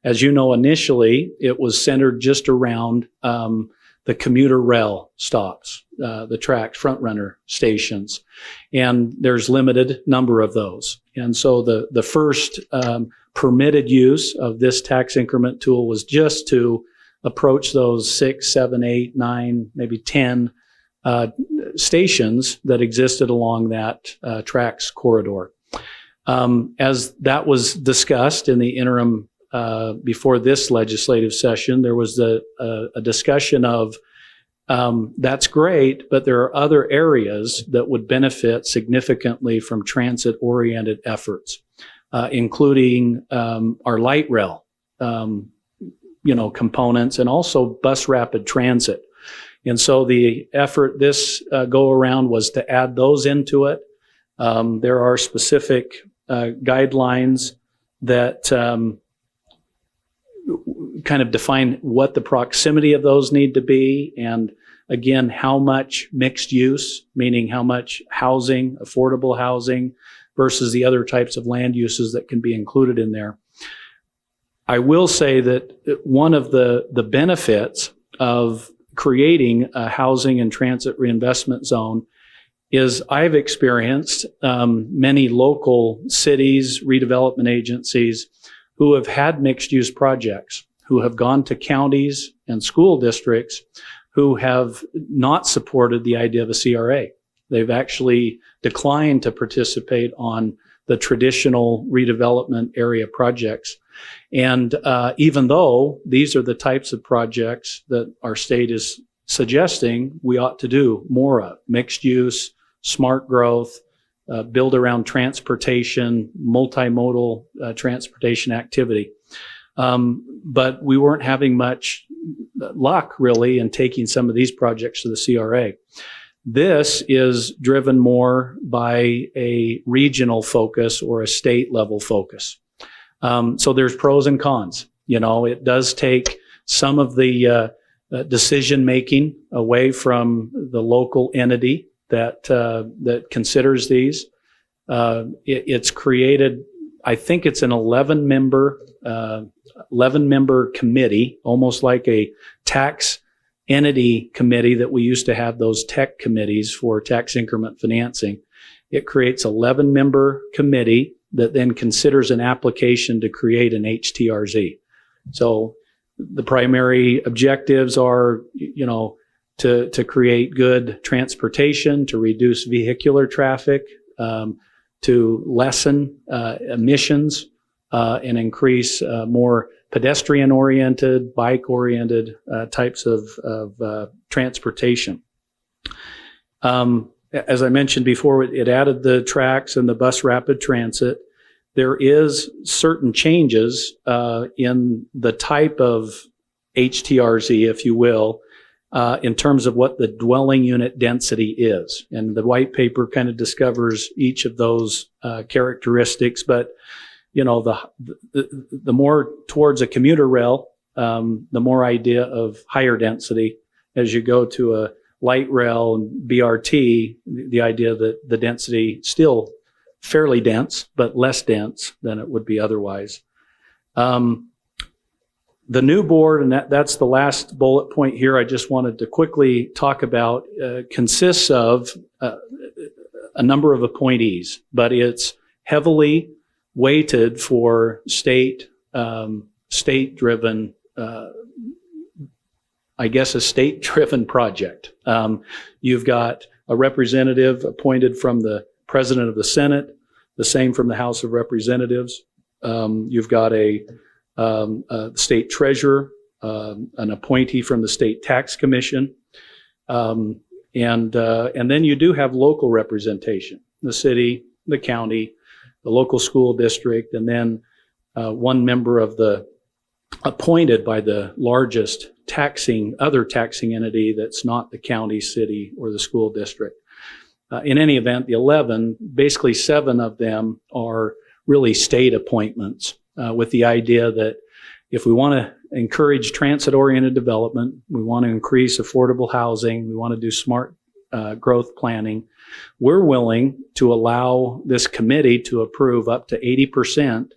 As you know, initially it was centered just around the commuter rail stops, the track front runner stations, and there's limited number of those. And so the first permitted use of this tax increment tool was just to approach those 6, 7, 8, 9, maybe 10 stations that existed along that tracks corridor. As that was discussed in the interim before this legislative session, there was a discussion of that's great, but there are other areas that would benefit significantly from transit-oriented efforts, including our light rail, components, and also bus rapid transit. And so the effort this go around was to add those into it. There are specific guidelines that kind of define what the proximity of those need to be, and again, how much mixed use, meaning how much housing, affordable housing, versus the other types of land uses that can be included in there. I will say that one of the benefits of creating a housing and transit reinvestment zone is I've experienced many local cities, redevelopment agencies who have had mixed use projects, who have gone to counties and school districts who have not supported the idea of a CRA. They've actually declined to participate on the traditional redevelopment area projects. And even though these are the types of projects that our state is suggesting we ought to do more of, mixed use, smart growth, build around transportation, multimodal transportation activity. But we weren't having much luck really in taking some of these projects to the CRA. This is driven more by a regional focus or a state level focus. So there's pros and cons. You know, it does take some of the decision making away from the local entity that considers these. It's created, I think it's an 11 member committee, almost like a tax entity committee that we used to have, those tech committees for tax increment financing. It creates 11 member committee that then considers an application to create an HTRZ. So the primary objectives are, you know, to create good transportation, to reduce vehicular traffic, to lessen emissions, and increase more pedestrian-oriented, bike-oriented types of transportation. As I mentioned before, it added the tracks and the bus rapid transit. There is certain changes in the type of HTRZ, if you will, in terms of what the dwelling unit density is. And the white paper kind of discovers each of those characteristics. But, you know, the more towards a commuter rail, the more idea of higher density. As you go to a light rail and BRT, the idea that the density still fairly dense, but less dense than it would be otherwise. The new board, and that's the last bullet point here I just wanted to quickly talk about, consists of a number of appointees, but it's heavily weighted for state-driven, I guess a state-driven project. You've got a representative appointed from the President of the Senate, the same from the House of Representatives. You've got a state treasurer, an appointee from the State Tax Commission, and then you do have local representation, the city, the county, the local school district, and then one member of the appointed by the largest other taxing entity that's not the county, city, or the school district. In any event, the 11, basically 7 of them are really state appointments, with the idea that if we want to encourage transit-oriented development, we want to increase affordable housing, we want to do smart growth planning, we're willing to allow this committee to approve up to 80%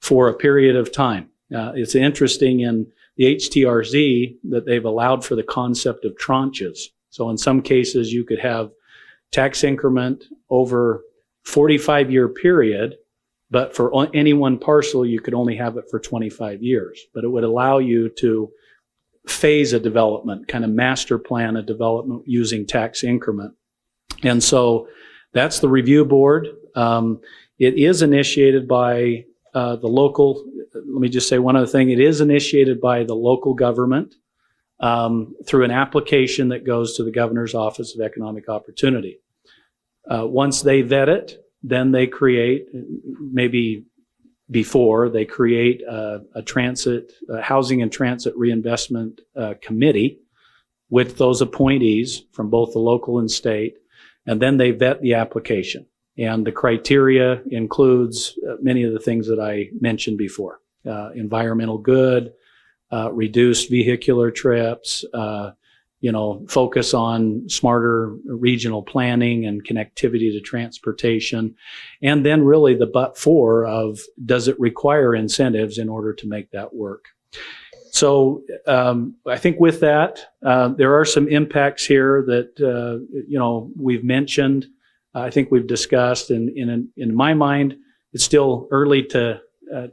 for a period of time. It's interesting in the HTRZ that they've allowed for the concept of tranches. So in some cases, you could have tax increment over 45-year period, but for any one parcel, you could only have it for 25 years. But it would allow you to phase a development, kind of master plan a development using tax increment. And so that's the review board. It is initiated by the local, let me just say one other thing, it is initiated by the local government through an application that goes to the Governor's Office of Economic Opportunity. Once they vet it, then they create, maybe before, they create a housing and transit reinvestment committee with those appointees from both the local and state, and then they vet the application. And the criteria includes many of the things that I mentioned before. Environmental good, reduced vehicular trips, focus on smarter regional planning and connectivity to transportation. And then really the but for of, does it require incentives in order to make that work? So I think with that, there are some impacts here that, we've mentioned. I think we've discussed, and in my mind, it's still early to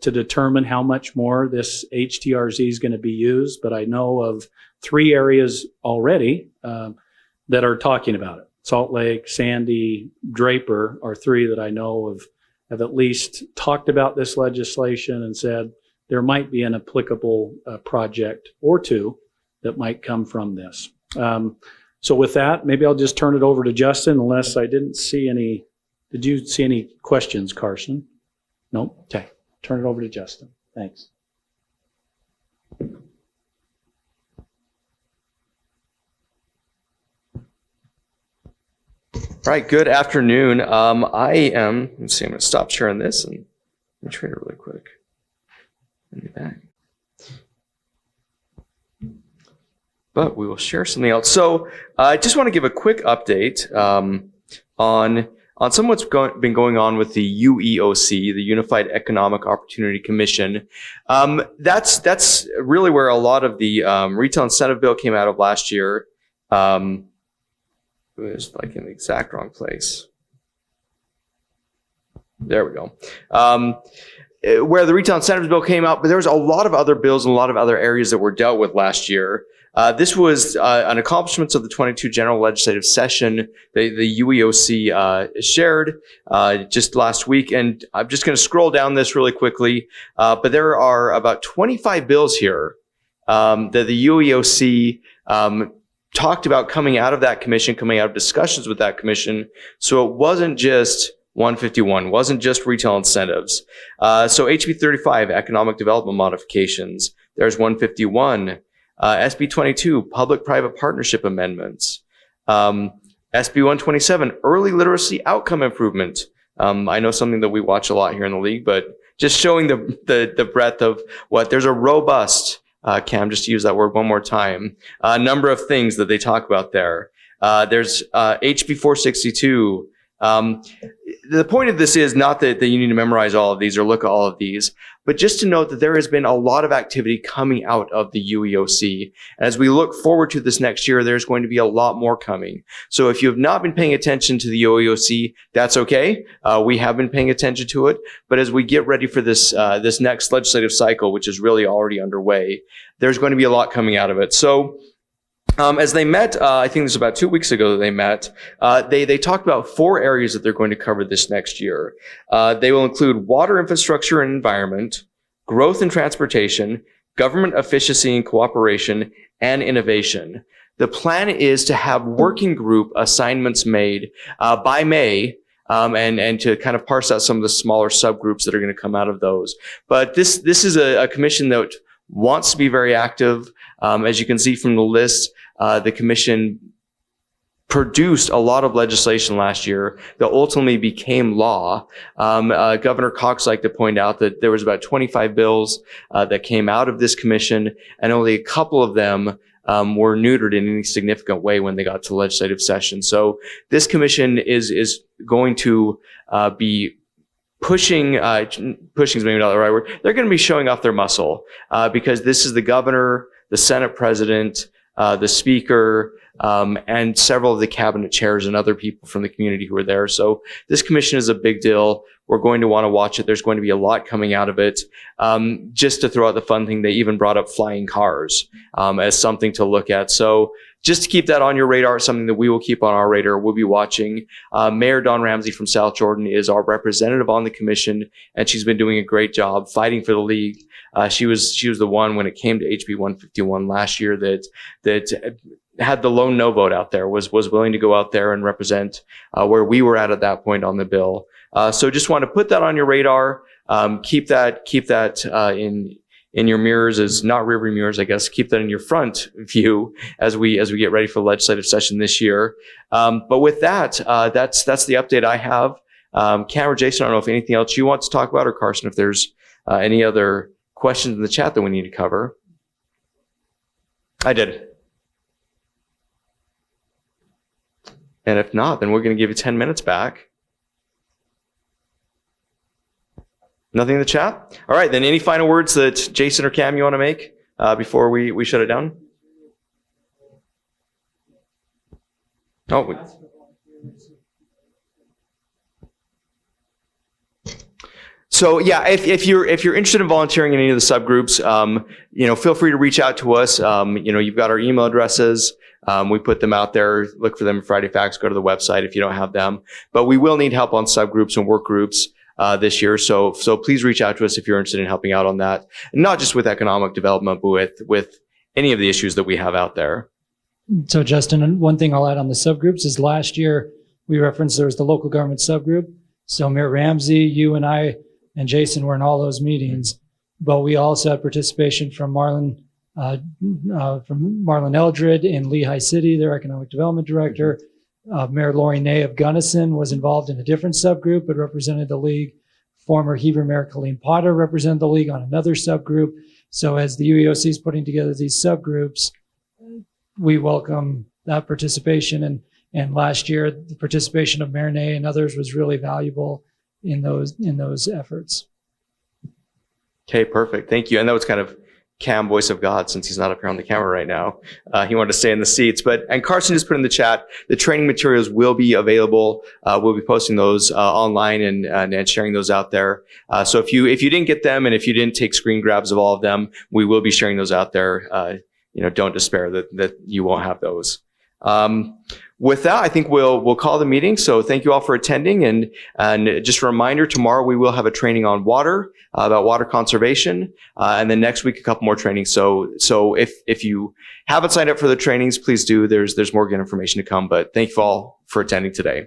determine how much more this HTRZ is going to be used, but I know of 3 areas already that are talking about it. Salt Lake, Sandy, Draper are 3 that I know have at least talked about this legislation and said there might be an applicable project or two that might come from this. So with that, maybe I'll just turn it over to Justin, unless I didn't see any. Did you see any questions, Carson? Nope. Okay. Turn it over to Justin. Thanks. All right, good afternoon. Let's see, I'm going to stop sharing this and let me trade it really quick. Let me back. But we will share something else. So I just want to give a quick update on some of what's been going on with the UEOC, the Unified Economic Opportunity Commission. That's really where a lot of the retail incentive bill came out of last year. It was like in the exact wrong place. There we go. Where the retail incentives bill came out, but there was a lot of other bills and a lot of other areas that were dealt with last year. This was an accomplishment of the 22 general legislative session the UEOC shared just last week. And I'm just going to scroll down this really quickly. But there are about 25 bills here that the UEOC talked about coming out of that commission, coming out of discussions with that commission. So it wasn't just 151, wasn't just retail incentives. So HB 35, economic development modifications. There's 151. SB 22, public-private partnership amendments. SB 127, early literacy outcome improvement. I know something that we watch a lot here in the league, but just showing the breadth of what there's a robust, Cam, just to use that word one more time, a number of things that they talk about there. There's HB 462. The point of this is not that you need to memorize all of these or look at all of these, but just to note that there has been a lot of activity coming out of the UEOC. As we look forward to this next year, there's going to be a lot more coming. So if you have not been paying attention to the UEOC, that's okay. We have been paying attention to it. But as we get ready for this next legislative cycle, which is really already underway, there's going to be a lot coming out of it. So as they met, I think it was about 2 weeks ago that they met, they talked about 4 areas that they're going to cover this next year. They will include water infrastructure and environment, growth and transportation, government efficiency and cooperation, and innovation. The plan is to have working group assignments made by May, and to kind of parse out some of the smaller subgroups that are going to come out of those. But this is a commission that wants to be very active. As you can see from the list, the commission produced a lot of legislation last year that ultimately became law. Governor Cox liked to point out that there was about 25 bills that came out of this commission, and only a couple of them were neutered in any significant way when they got to legislative session. So this commission is going to be pushing is maybe not the right word. They're going to be showing off their muscle because this is the governor, the Senate president, the speaker, and several of the cabinet chairs and other people from the community who are there. So this commission is a big deal. We're going to want to watch it. There's going to be a lot coming out of it. Just to throw out the fun thing, they even brought up flying cars as something to look at. So just to keep that on your radar, something that we will keep on our radar. We'll be watching. Mayor Dawn Ramsey from South Jordan is our representative on the commission, and she's been doing a great job fighting for the league. She was the one when it came to HB 151 last year that had the lone no vote out there, was willing to go out there and represent where we were at that point on the bill. So just want to put that on your radar. Keep that in your mirrors, as not rear view mirrors, I guess. Keep that in your front view as we get ready for the legislative session this year. But with that, that's the update I have. Cam or Jason, I don't know if anything else you want to talk about, or Carson, if there's any other questions in the chat that we need to cover. I did. And if not, then we're going to give you 10 minutes back. Nothing in the chat? All right, then any final words that Jason or Cam you want to make before we shut it down? Oh. So yeah, if you're interested in volunteering in any of the subgroups, feel free to reach out to us. You've got our email addresses. We put them out there. Look for them in Friday Facts. Go to the website if you don't have them. But we will need help on subgroups and work groups. this year. So please reach out to us if you're interested in helping out on that, and not just with economic development, but with any of the issues that we have out there. So Justin, one thing I'll add on the subgroups is last year we referenced there was the local government subgroup. So Mayor Ramsey, you and I and Jason were in all those meetings, but we also had participation from Marlon Eldred in Lehigh City, their economic development director. Mayor Lori Ney of Gunnison was involved in a different subgroup, but represented the league. Former Heber Mayor Colleen Potter represented the league on another subgroup. So as the UEOC is putting together these subgroups, we welcome that participation. And last year, the participation of Mayor Ney and others was really valuable in those efforts. Okay, perfect. Thank you. And that was kind of Cam, voice of God, since he's not up here on the camera right now. He wanted to stay in the seats. And Carson just put in the chat, the training materials will be available. We'll be posting those online and sharing those out there. So if you didn't get them, and if you didn't take screen grabs of all of them, we will be sharing those out there. Don't despair that you won't have those. With that, I think we'll call the meeting. So thank you all for attending. And just a reminder, tomorrow we will have a training on water, about water conservation. And then next week, a couple more trainings. So if you haven't signed up for the trainings, please do. There's more good information to come. But thank you all for attending today.